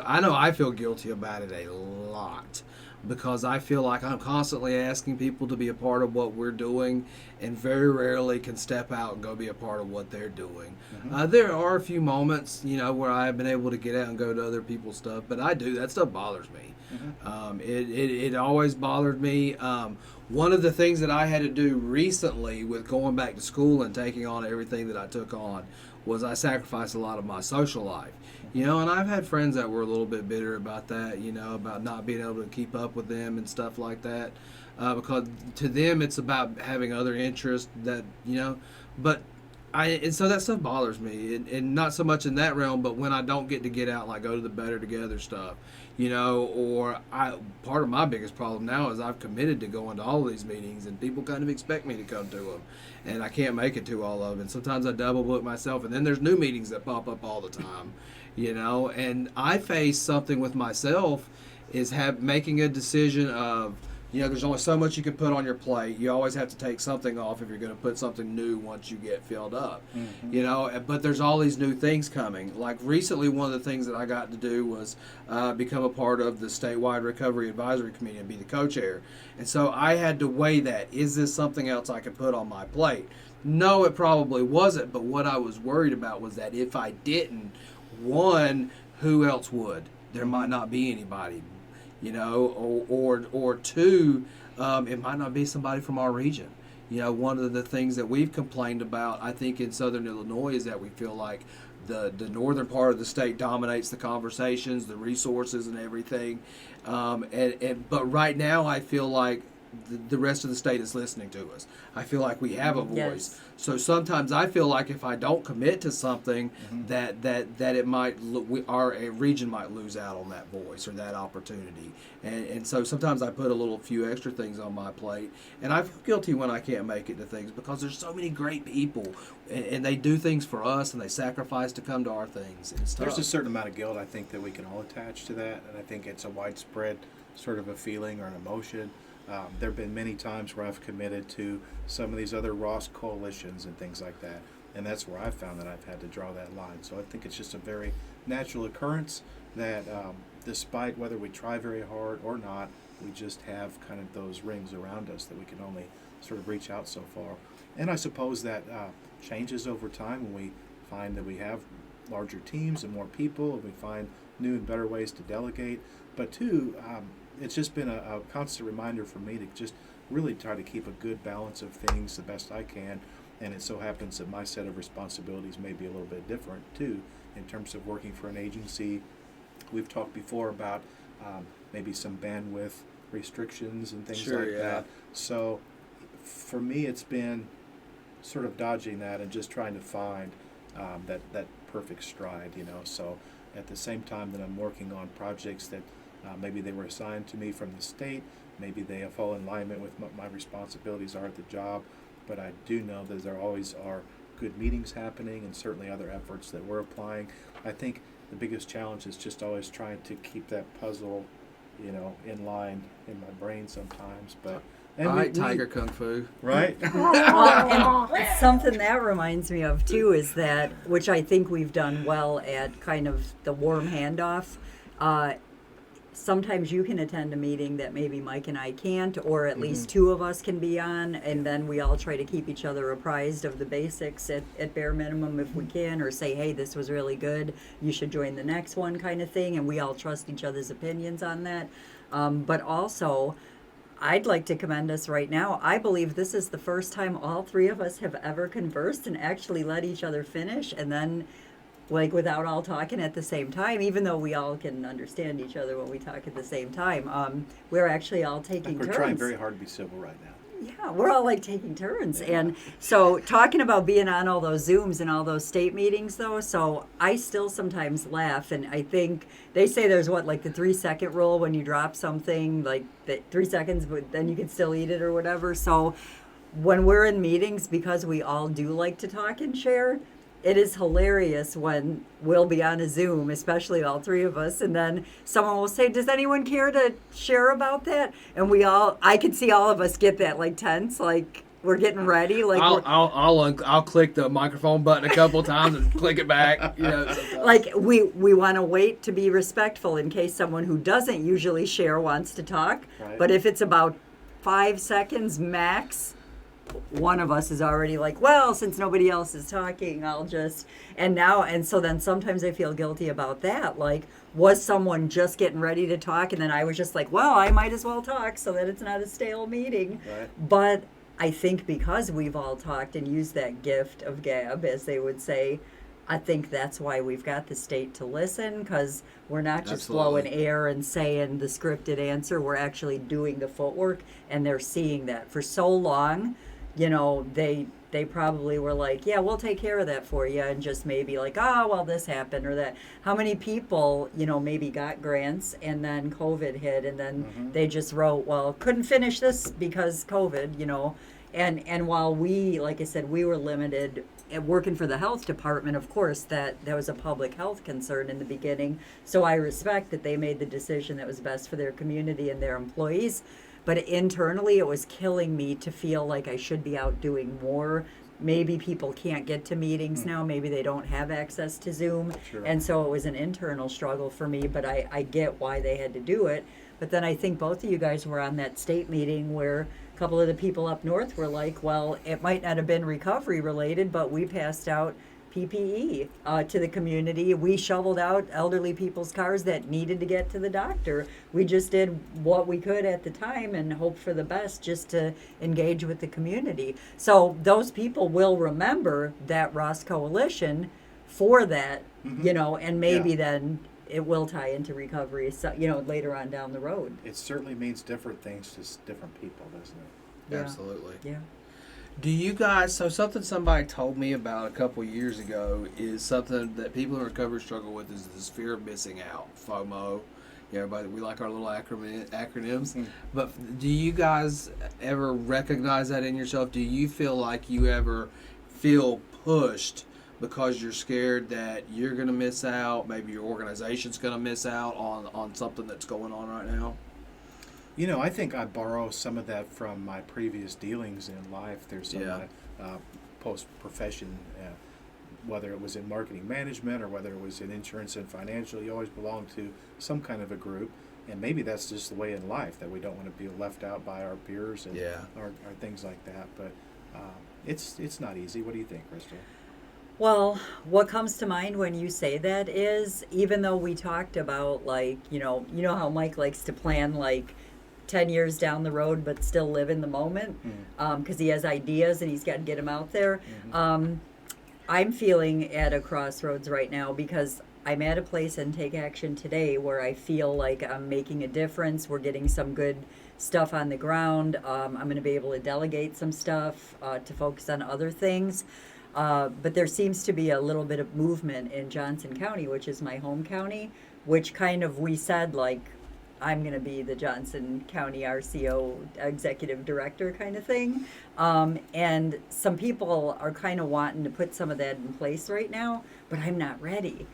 I know I feel guilty about it a lot. because I feel like I'm constantly asking people to be a part of what we're doing, and very rarely can step out and go be a part of what they're doing. There are a few moments, where I've been able to get out and go to other people's stuff, but that stuff bothers me. It always bothered me. One of the things that I had to do recently with going back to school and taking on everything that I took on was I sacrificed a lot of my social life. And I've had friends that were a little bit bitter about that, about not being able to keep up with them and stuff like that. Because to them it's about having other interests that, but and so that stuff bothers me, and not so much in that realm, but when I don't get out, like go to the Better Together stuff, part of my biggest problem now is I've committed to going to all of these meetings, and people kind of expect me to come to them, and I can't make it to all of them, and sometimes I double book myself, and then there's new meetings that pop up all the time, and I face something with myself is making a decision of, there's only so much you can put on your plate. You always have to take something off if you're going to put something new once you get filled up. But there's all these new things coming. Like recently, one of the things that I got to do was become a part of the statewide recovery advisory committee and be the co-chair. And so I had to weigh that. Is this something else I could put on my plate? No, it probably wasn't. But what I was worried about was that if I didn't, one, who else would? There might not be anybody. Or two, it might not be somebody from our region. One of the things that we've complained about, I think, in Southern Illinois is that we feel like the northern part of the state dominates the conversations, the resources, and everything. But right now, I feel like the rest of the state is listening to us. I feel like we have a voice. Yes. So sometimes I feel like if I don't commit to something, that it might our region might lose out on that voice or that opportunity. And so sometimes I put a few extra things on my plate, and I feel guilty when I can't make it to things because there's so many great people, and they do things for us, and they sacrifice to come to our things. It's tough. There's a certain amount of guilt I think that we can all attach to that, and I think it's a widespread sort of a feeling or an emotion. There have been many times where I've committed to some of these other Ross coalitions and things like that, and that's where I've found that I've had to draw that line. So I think it's just a very natural occurrence that despite whether we try very hard or not, we just have kind of those rings around us that we can only sort of reach out so far. And I suppose that changes over time when we find that we have larger teams and more people, and we find new and better ways to delegate. But two, it's just been a constant reminder for me to just really try to keep a good balance of things the best I can. And it so happens that my set of responsibilities may be a little bit different too, in terms of working for an agency. We've talked before about maybe some bandwidth restrictions and things that. So for me, it's been sort of dodging that and just trying to find that perfect stride, So at the same time that I'm working on projects that maybe they were assigned to me from the state, maybe they fall in alignment with what my responsibilities are at the job, but I do know that there always are good meetings happening and certainly other efforts that we're applying. I think the biggest challenge is just always trying to keep that puzzle, in line in my brain sometimes. But Tiger Kung Fu. Right? Well, and something that reminds me of too is that, which I think we've done well at kind of the warm handoff. Sometimes you can attend a meeting that maybe Mike and I can't, or at least two of us can be on, and then we all try to keep each other apprised of the basics at bare minimum if we can, or say, hey, this was really good, you should join the next one kind of thing, and we all trust each other's opinions on that. But also, I'd like to commend us right now. I believe this is the first time all three of us have ever conversed and actually let each other finish, and then without all talking at the same time, even though we all can understand each other when we talk at the same time. We're actually all taking turns. We're trying very hard to be civil right now. Yeah, we're all taking turns. Yeah. And so talking about being on all those Zooms and all those state meetings though, so I still sometimes laugh, and I think they say there's the 3-second rule when you drop something, that 3 seconds, but then you can still eat it or whatever. So when we're in meetings, because we all do like to talk and share, it is hilarious when we'll be on a Zoom, especially all three of us, and then someone will say, does anyone care to share about that? And I could see all of us get that tense, we're getting ready. Like I'll click the microphone button a couple times and click it back. Sometimes. like we want to wait to be respectful in case someone who doesn't usually share wants to talk. Right. But if it's about 5 seconds max, one of us is already like, well, since nobody else is talking, I'll just, and so then sometimes I feel guilty about that. Like, was someone just getting ready to talk and then I was just like, well, I might as well talk so that it's not a stale meeting. Right. But I think because we've all talked and used that gift of gab, as they would say, I think that's why we've got the state to listen, because we're not just Absolutely. blowing air and saying the scripted answer. We're actually doing the footwork, and they're seeing that. For so long, they probably were like, yeah, we'll take care of that for you, and just maybe like, oh, well, this happened or that. How many people, maybe got grants and then COVID hit, and then they just wrote, well, couldn't finish this because COVID, and while we, like I said, we were limited working for the health department, of course, that was a public health concern in the beginning. So I respect that they made the decision that was best for their community and their employees. But internally, it was killing me to feel like I should be out doing more. Maybe people can't get to meetings now. Maybe they don't have access to Zoom. Sure. And so it was an internal struggle for me, but I get why they had to do it. But then I think both of you guys were on that state meeting where a couple of the people up north were like, well, it might not have been recovery related, but we passed out PPE to the community. We shoveled out elderly people's cars that needed to get to the doctor. We just did what we could at the time and hope for the best just to engage with the community. So those people will remember that Ross Coalition for that, and maybe then it will tie into recovery, so, later on down the road. It certainly means different things to different people, doesn't it? Yeah. Absolutely. Yeah. Do you guys, so something somebody told me about a couple years ago is something that people in recovery struggle with is this fear of missing out, FOMO. Everybody, we like our little acronyms. But do you guys ever recognize that in yourself? Do you feel like you ever feel pushed because you're scared that you're going to miss out, maybe your organization's going to miss out on something that's going on right now? I think I borrow some of that from my previous dealings in life. There's some post-profession, whether it was in marketing management or whether it was in insurance and financial, you always belong to some kind of a group. And maybe that's just the way in life, that we don't want to be left out by our peers and or things like that. But it's not easy. What do you think, Chrystal? Well, what comes to mind when you say that is, even though we talked about, like, how Mike likes to plan, like, 10 years down the road but still live in the moment because he has ideas and he's got to get them out there. I'm feeling at a crossroads right now because I'm at a place in Take Action today where I feel like I'm making a difference. We're getting some good stuff on the ground. I'm going to be able to delegate some stuff to focus on other things. But there seems to be a little bit of movement in Johnson County, which is my home county, which kind of, we said, like, I'm going to be the Johnson County RCO executive director kind of thing. And some people are kind of wanting to put some of that in place right now, but I'm not ready.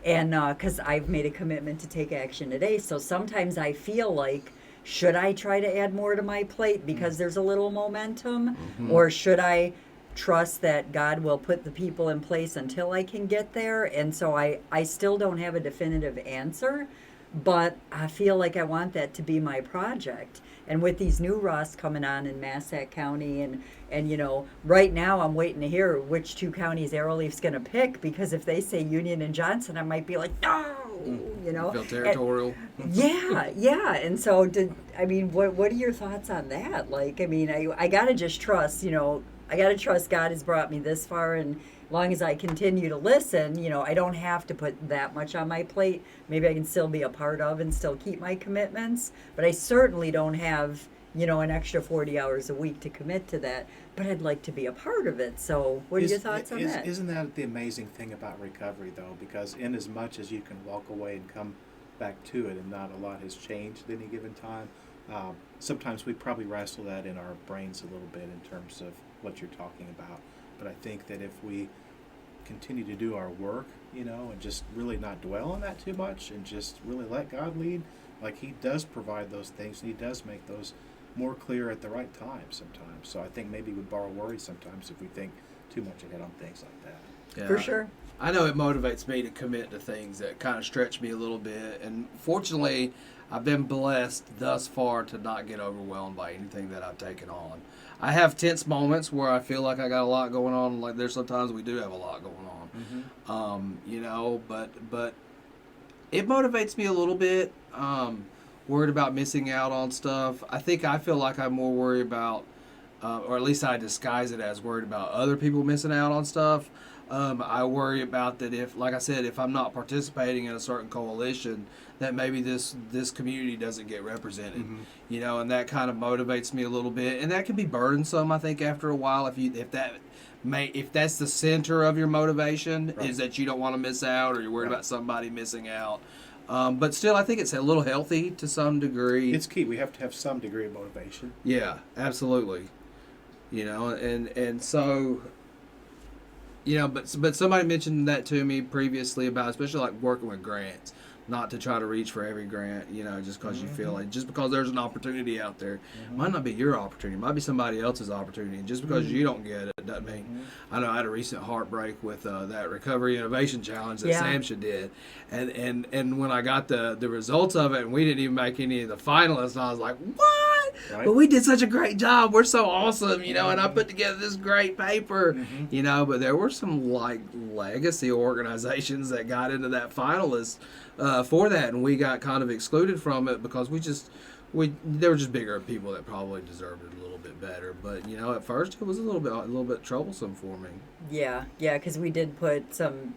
And because I've made a commitment to take action today. So sometimes I feel like, should I try to add more to my plate because there's a little momentum? Or should I trust that God will put the people in place until I can get there? And so I still don't have a definitive answer. But I feel like I want that to be my project. And with these new Ross coming on in Massac County, and right now I'm waiting to hear which two counties Arrowleaf's going to pick, because if they say Union and Johnson, I might be like, no, You feel territorial. Yeah. And so, what are your thoughts on that? Like, I got to just trust, I got to trust God has brought me this far, and as long as I continue to listen, I don't have to put that much on my plate. Maybe I can still be a part of and still keep my commitments, but I certainly don't have, an extra 40 hours a week to commit to that, but I'd like to be a part of it. So what are your thoughts on that? Isn't that the amazing thing about recovery, though? Because in as much as you can walk away and come back to it and not a lot has changed at any given time, sometimes we probably wrestle that in our brains a little bit in terms of what you're talking about. But I think that if we continue to do our work, and just really not dwell on that too much and just really let God lead, like He does provide those things and He does make those more clear at the right time sometimes. So I think maybe we borrow worry sometimes if we think too much ahead on things like that. Yeah. For sure. I know it motivates me to commit to things that kind of stretch me a little bit. And fortunately, I've been blessed thus far to not get overwhelmed by anything that I've taken on. I have tense moments where I feel like I got a lot going on. Like there's sometimes we do have a lot going on, you know, but it motivates me a little bit. Worried about missing out on stuff. I feel like I'm more worried about, or at least I disguise it as worried about other people missing out on stuff. I worry about that if, like I said, if I'm not participating in a certain coalition, that maybe this community doesn't get represented, you know, and that kind of motivates me a little bit, and that can be burdensome. I think after a while, if that's the center of your motivation, right. is that you don't want to miss out or you're worried about somebody missing out. But still, I think it's a little healthy to some degree. It's key. We have to have some degree of motivation. Yeah, absolutely. You know, and so. You know, but somebody mentioned that to me previously about, especially like working with grants, not to try to reach for every grant, you know, just because you feel like, just because there's an opportunity out there, might not be your opportunity, it might be somebody else's opportunity. And just because you don't get it doesn't mean. I know I had a recent heartbreak with that Recovery Innovation Challenge that Samsha did, and when I got the results of it, and we didn't even make any of the finalists, I was like, what? Right. But we did such a great job. We're so awesome, you know, and I put together this great paper, you know, but there were some like legacy organizations that got into that finalist for that, and we got kind of excluded from it because there were just bigger people that probably deserved it a little bit better. But you know, at first it was a little bit troublesome for me. Yeah, because we did put some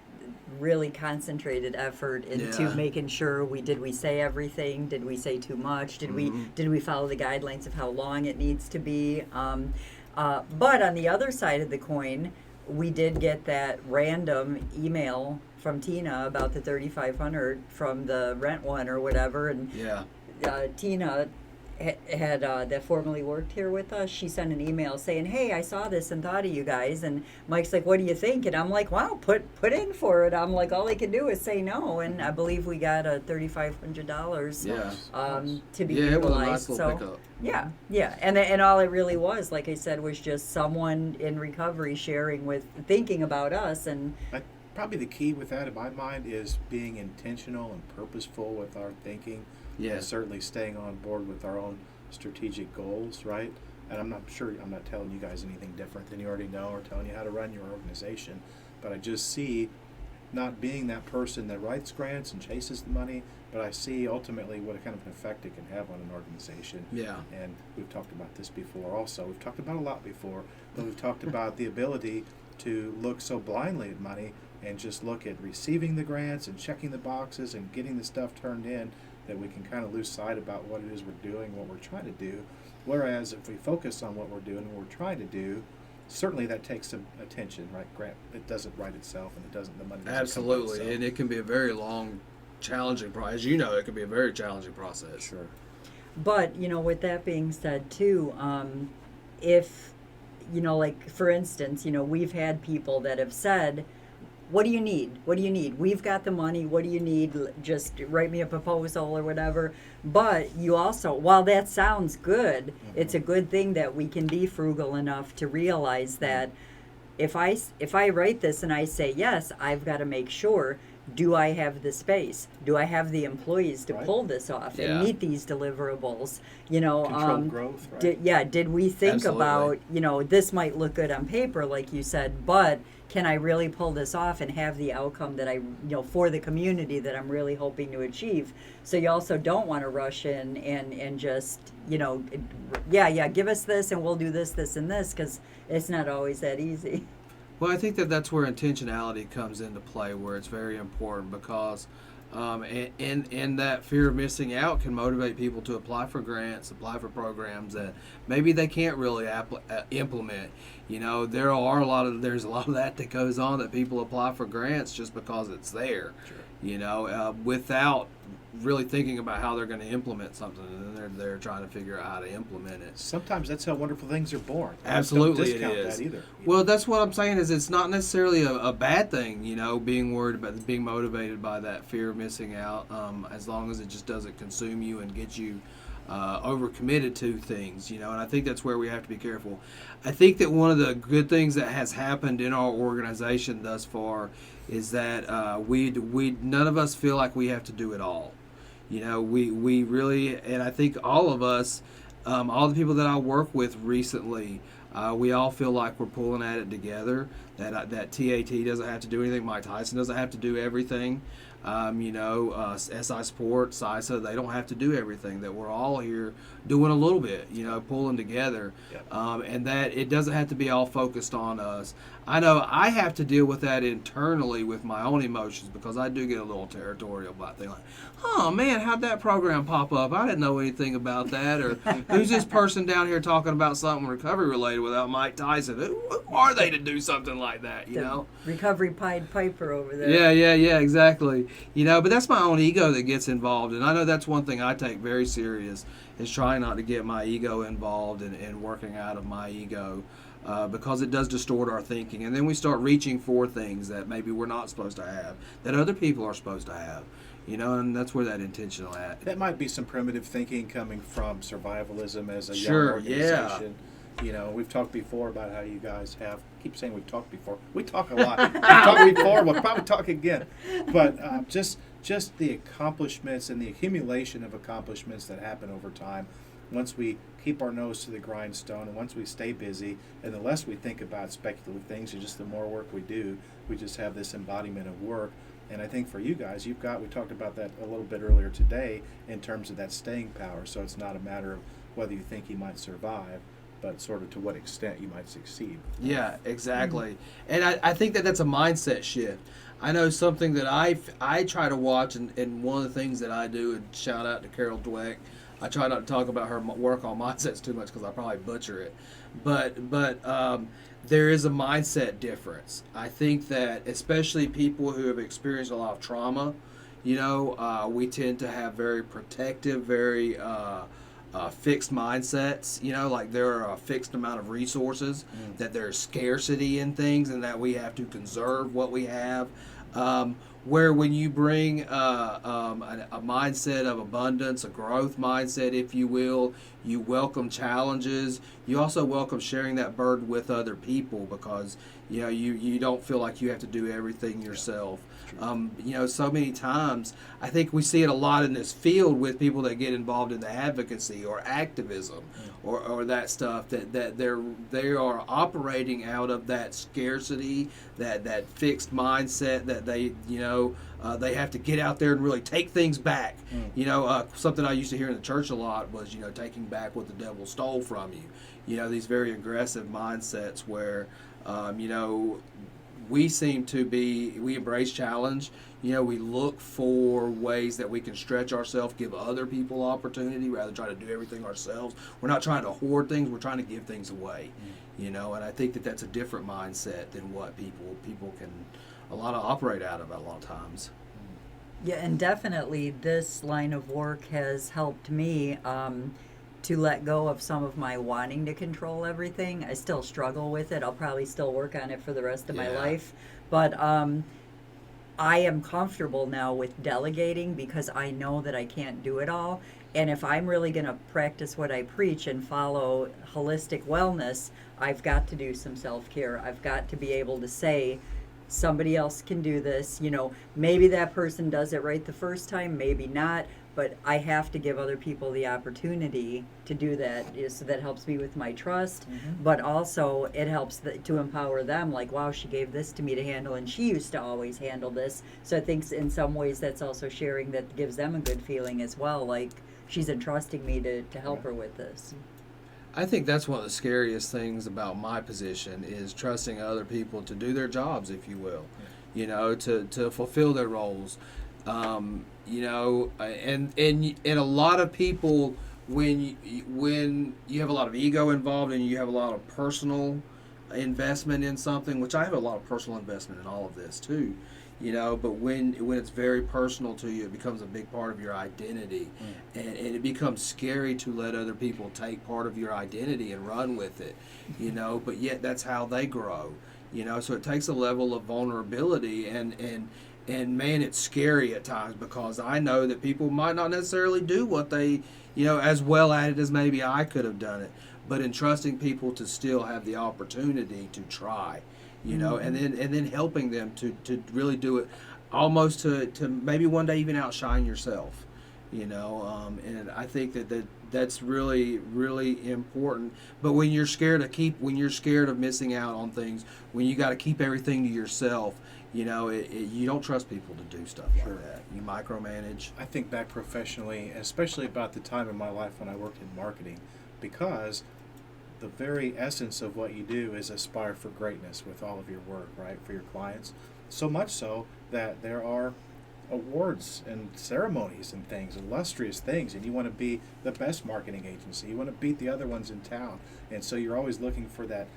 really concentrated effort into making sure we say everything, did we say too much, did we follow the guidelines of how long it needs to be, but on the other side of the coin, we did get that random email from Tina about the $3,500 from the rent one or whatever, and Tina had that formerly worked here with us, she sent an email saying, hey, I saw this and thought of you guys, and Mike's like, what do you think? And I'm like, wow, put in for it. I'm like, all they can do is say no, and I believe we got a $3,500 to be utilized. It was a nice little pickup. Yeah, and all it really was, like I said, was just someone in recovery thinking about us. And probably the key with that in my mind is being intentional and purposeful with our thinking. And certainly staying on board with our own strategic goals, right? And I'm not telling you guys anything different than you already know or telling you how to run your organization, but I just see not being that person that writes grants and chases the money, but I see ultimately what kind of an effect it can have on an organization. Yeah. And we've talked about this before also. We've talked about a lot before, but we've talked about the ability to look so blindly at money and just look at receiving the grants and checking the boxes and getting the stuff turned in, that we can kind of lose sight about what it is we're doing, what we're trying to do. Whereas if we focus on what we're doing and what we're trying to do, certainly that takes some attention, right? Grant, it doesn't write itself, and the money doesn't Absolutely, come by itself. And it can be a very long, challenging process. As you know, it can be a very challenging process. Sure. But, you know, with that being said, too, if, you know, like, for instance, you know, we've had people that have said, what do you need? What do you need? We've got the money. What do you need? Just write me a proposal or whatever. But you also, while that sounds good, it's a good thing that we can be frugal enough to realize that if I write this and I say, yes, I've got to make sure, do I have the space? Do I have the employees to pull this off and meet these deliverables? You know, controlled growth, right? Did we think about, you know, this might look good on paper, like you said, but can I really pull this off and have the outcome that for the community that I'm really hoping to achieve? So you also don't want to rush in and just, you know, give us this and we'll do this, this, and this, because it's not always that easy. Well, I think that's where intentionality comes into play, where it's very important, because and that fear of missing out can motivate people to apply for grants, apply for programs that maybe they can't really implement. You know, there's a lot of that goes on, that people apply for grants just because it's there. Sure. You know, without really thinking about how they're going to implement something, and then they're trying to figure out how to implement it. Sometimes that's how wonderful things are born. Absolutely, don't discount it is. That either. Well, that's what I'm saying, is it's not necessarily a bad thing, you know, being worried about being motivated by that fear of missing out, as long as it just doesn't consume you and get you overcommitted to things, and I think that's where we have to be careful. I think that one of the good things that has happened in our organization thus far is that we none of us feel like we have to do it all. We really, and I think all of us, all the people that I work with recently, we all feel like we're pulling at it together. That TAT doesn't have to do anything. Mike Tyson doesn't have to do everything. SI Sport, CISA, they don't have to do everything. That we're all here doing a little bit, pulling together. Yep. And that it doesn't have to be all focused on us. I know I have to deal with that internally with my own emotions, because I do get a little territorial about things like, oh man, how'd that program pop up? I didn't know anything about that. Or who's this person down here talking about something recovery related without Mike Tyson? Who are they to do something like that, The recovery Pied Piper over there. Yeah, exactly. But that's my own ego that gets involved. And I know that's one thing I take very serious, is trying not to get my ego involved and working out of my ego. Because it does distort our thinking, and then we start reaching for things that maybe we're not supposed to have, that other people are supposed to have, and that's where that intentional at. That might be some primitive thinking coming from survivalism as a Sure, young organization. We've talked before about how you guys have. Keep saying we've talked before. We talk a lot. We've talked before. We'll probably talk again. But just the accomplishments and the accumulation of accomplishments that happen over time. Once we keep our nose to the grindstone, and once we stay busy, and the less we think about speculative things, and just the more work we do, we just have this embodiment of work. And I think for you guys, we talked about that a little bit earlier today in terms of that staying power. So it's not a matter of whether you think you might survive, but sort of to what extent you might succeed. Yeah, exactly. And I think that's a mindset shift. I know something that I try to watch, and one of the things that I do, and shout out to Carol Dweck, I try not to talk about her work on mindsets too much because I probably butcher it. But there is a mindset difference. I think that especially people who have experienced a lot of trauma, we tend to have very protective, very fixed mindsets. Like there are a fixed amount of resources, that there's scarcity in things, and that we have to conserve what we have. Where when you bring a mindset of abundance, a growth mindset, if you will, you welcome challenges. You also welcome sharing that burden with other people, because you don't feel like you have to do everything yourself. So many times I think we see it a lot in this field with people that get involved in the advocacy or activism or that stuff, that they are operating out of that scarcity, that fixed mindset, that they have to get out there and really take things back. Something I used to hear in the church a lot was taking back what the devil stole from you. These very aggressive mindsets where we embrace challenge. We look for ways that we can stretch ourselves, give other people opportunity rather than try to do everything ourselves. We're not trying to hoard things, we're trying to give things away. And I think that that's a different mindset than what people can operate out of a lot of times. Yeah, and definitely this line of work has helped me to let go of some of my wanting to control everything. I still struggle with it. I'll probably still work on it for the rest of my life. But I am comfortable now with delegating, because I know that I can't do it all. And if I'm really going to practice what I preach and follow holistic wellness, I've got to do some self-care. I've got to be able to say, somebody else can do this. Maybe that person does it right the first time, maybe not. But I have to give other people the opportunity to do that. So that helps me with my trust, but also it helps to empower them. Like, wow, she gave this to me to handle, and she used to always handle this. So I think in some ways that's also sharing, that gives them a good feeling as well. Like, she's entrusting me to help her with this. I think that's one of the scariest things about my position, is trusting other people to do their jobs, if you will, to fulfill their roles. And a lot of people, when you have a lot of ego involved and you have a lot of personal investment in something, which I have a lot of personal investment in all of this too, but when it's very personal to you, it becomes a big part of your identity, and it becomes scary to let other people take part of your identity and run with it, but yet that's how they grow, so it takes a level of vulnerability, and And man, it's scary at times because I know that people might not necessarily do what they, as well at it as maybe I could have done it. But entrusting people to still have the opportunity to try, and then helping them to really do it, almost to maybe one day even outshine yourself, and I think that's really, really important. But when you're scared of missing out on things, when you got to keep everything to yourself, you don't trust people to do stuff Sure. like that. You micromanage. I think back professionally, especially about the time in my life when I worked in marketing, because the very essence of what you do is aspire for greatness with all of your work, right, for your clients. So much so that there are awards and ceremonies and things, illustrious things, and you want to be the best marketing agency. You want to beat the other ones in town, and so you're always looking for that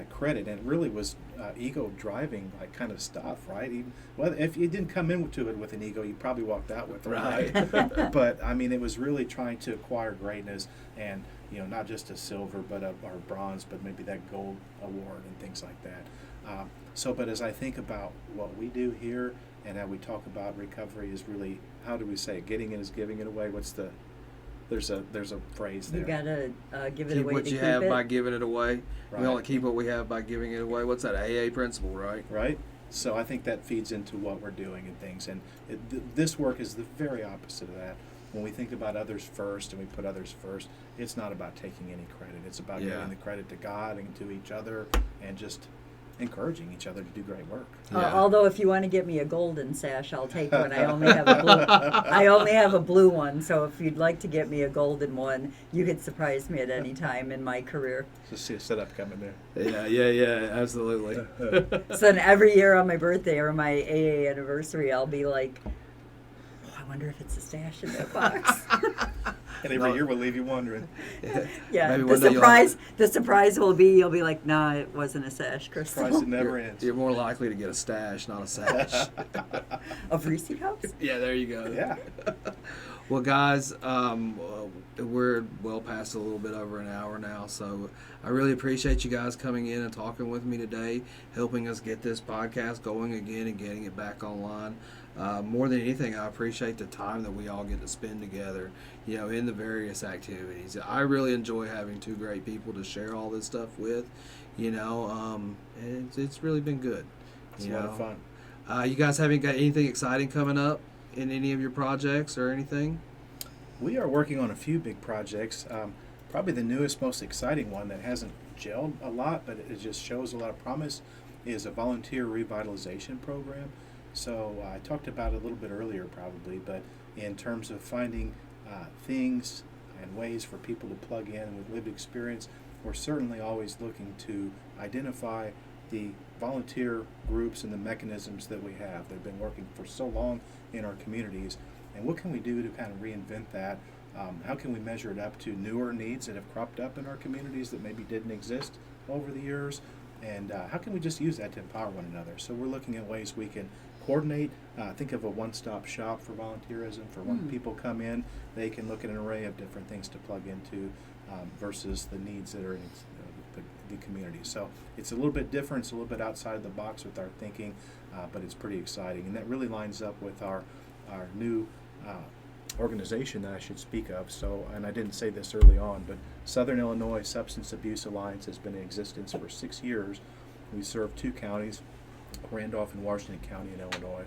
credit. And it really was ego driving like kind of stuff, right? Well, if you didn't come into it with an ego, you probably walked out with it, right? But I mean, it was really trying to acquire greatness, and not just a silver, but or bronze, but maybe that gold award and things like that. But as I think about what we do here and how we talk about recovery, is really, how do we say it? Getting it is giving it away. There's a phrase there. You gotta give it Keep away what to you keep have it. by giving it away. Right. We only keep what we have by giving it away. What's that AA principle, right? Right? So I think that feeds into what we're doing and things. And this work is the very opposite of that. When we think about others first and we put others first, it's not about taking any credit. It's about giving the credit to God and to each other, and just encouraging each other to do great work. Although if you want to get me a golden sash, I'll take one. I only have a blue. I only have a blue one. So if you'd like to get me a golden one, you could surprise me at any time in my career. Just see a setup coming there. Yeah, absolutely. So then every year on my birthday or my AA anniversary, I'll be like, I wonder if it's a stash in that box. And every year we'll leave you wondering. Yeah, Maybe the one day surprise will be, you'll be like, nah, it wasn't a sash, Price Chrystal. it never ends. You're more likely to get a stash, not a sash. Of Reese cups? Yeah, there you go. Yeah. Well, guys, we're well past a little bit over an hour now, so I really appreciate you guys coming in and talking with me today, helping us get this podcast going again and getting it back online. More than anything, I appreciate the time that we all get to spend together, in the various activities. I really enjoy having two great people to share all this stuff with, and it's really been good. It's a lot of fun. You guys haven't got anything exciting coming up in any of your projects or anything? We are working on a few big projects. Probably the newest, most exciting one that hasn't gelled a lot, but it just shows a lot of promise, is a volunteer revitalization program. So I talked about it a little bit earlier probably, but in terms of finding things and ways for people to plug in with lived experience, we're certainly always looking to identify the volunteer groups and the mechanisms that we have. They've been working for so long in our communities, and what can we do to kind of reinvent that? How can we measure it up to newer needs that have cropped up in our communities that maybe didn't exist over the years? And how can we just use that to empower one another? So we're looking at ways we can coordinate, think of a one-stop shop for volunteerism. For when people come in, they can look at an array of different things to plug into versus the needs that are in the community. So it's a little bit different, it's a little bit outside the box with our thinking, but it's pretty exciting. And that really lines up with our new organization that I should speak of. So, and I didn't say this early on, but Southern Illinois Substance Abuse Alliance has been in existence for 6 years. We serve 2 counties, Randolph and Washington County in Illinois.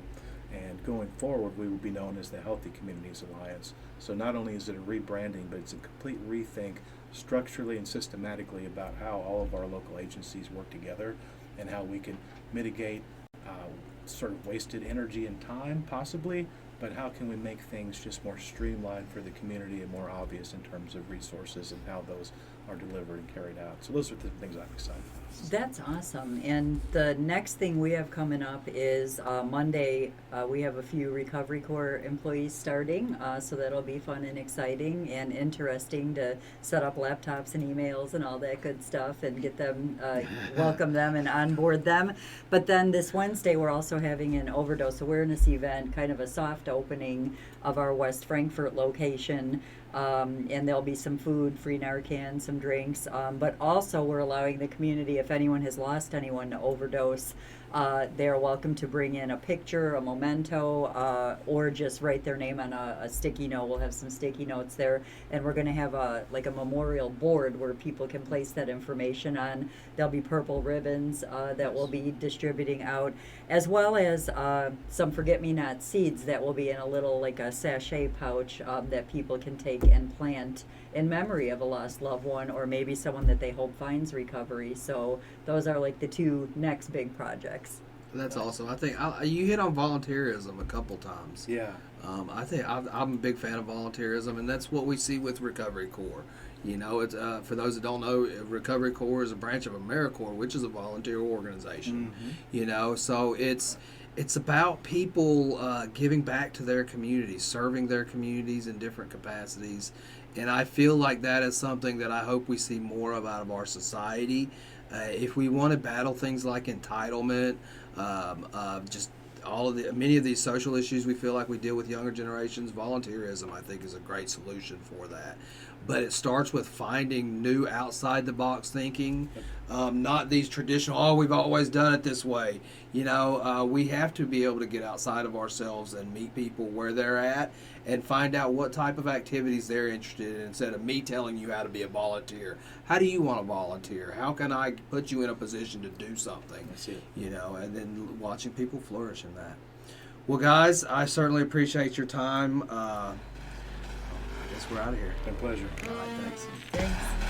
And going forward, we will be known as the Healthy Communities Alliance. So not only is it a rebranding, but it's a complete rethink structurally and systematically about how all of our local agencies work together and how we can mitigate sort of wasted energy and time possibly, but how can we make things just more streamlined for the community and more obvious in terms of resources and how those are delivered and carried out. So those are the things I'm excited about. That's awesome. And the next thing we have coming up is Monday. We have a few Recovery Corps employees starting, so that'll be fun and exciting and interesting to set up laptops and emails and all that good stuff and get them, welcome them and onboard them. But then this Wednesday, we're also having an overdose awareness event, kind of a soft opening of our West Frankfort location. And there'll be some food, free Narcan, some drinks. But also, we're allowing the community, if anyone has lost anyone to overdose, they're welcome to bring in a picture, a memento, or just write their name on a sticky note. We'll have some sticky notes there, and we're going to have a memorial board where people can place that information on. There'll be purple ribbons that we'll be distributing out, as well as some forget-me-not seeds that will be in a little a sachet pouch that people can take and plant in memory of a lost loved one, or maybe someone that they hope finds recovery. So those are the two next big projects. That's awesome. I think you hit on volunteerism a couple times. Yeah. I think I'm a big fan of volunteerism, and that's what we see with Recovery Corps. It's for those that don't know, Recovery Corps is a branch of AmeriCorps, which is a volunteer organization. Mm-hmm. So it's about people giving back to their communities, serving their communities in different capacities. And I feel like that is something that I hope we see more of out of our society. If we want to battle things like entitlement, just many of these social issues we feel like we deal with younger generations, volunteerism I think is a great solution for that. But it starts with finding new outside the box thinking, not these traditional, we've always done it this way. We have to be able to get outside of ourselves and meet people where they're at and find out what type of activities they're interested in, instead of me telling you how to be a volunteer. How do you want to volunteer? How can I put you in a position to do something? That's it. And then watching people flourish in that. Well, guys, I certainly appreciate your time. I guess we're out of here. It's been a pleasure. All right, thanks. Thanks.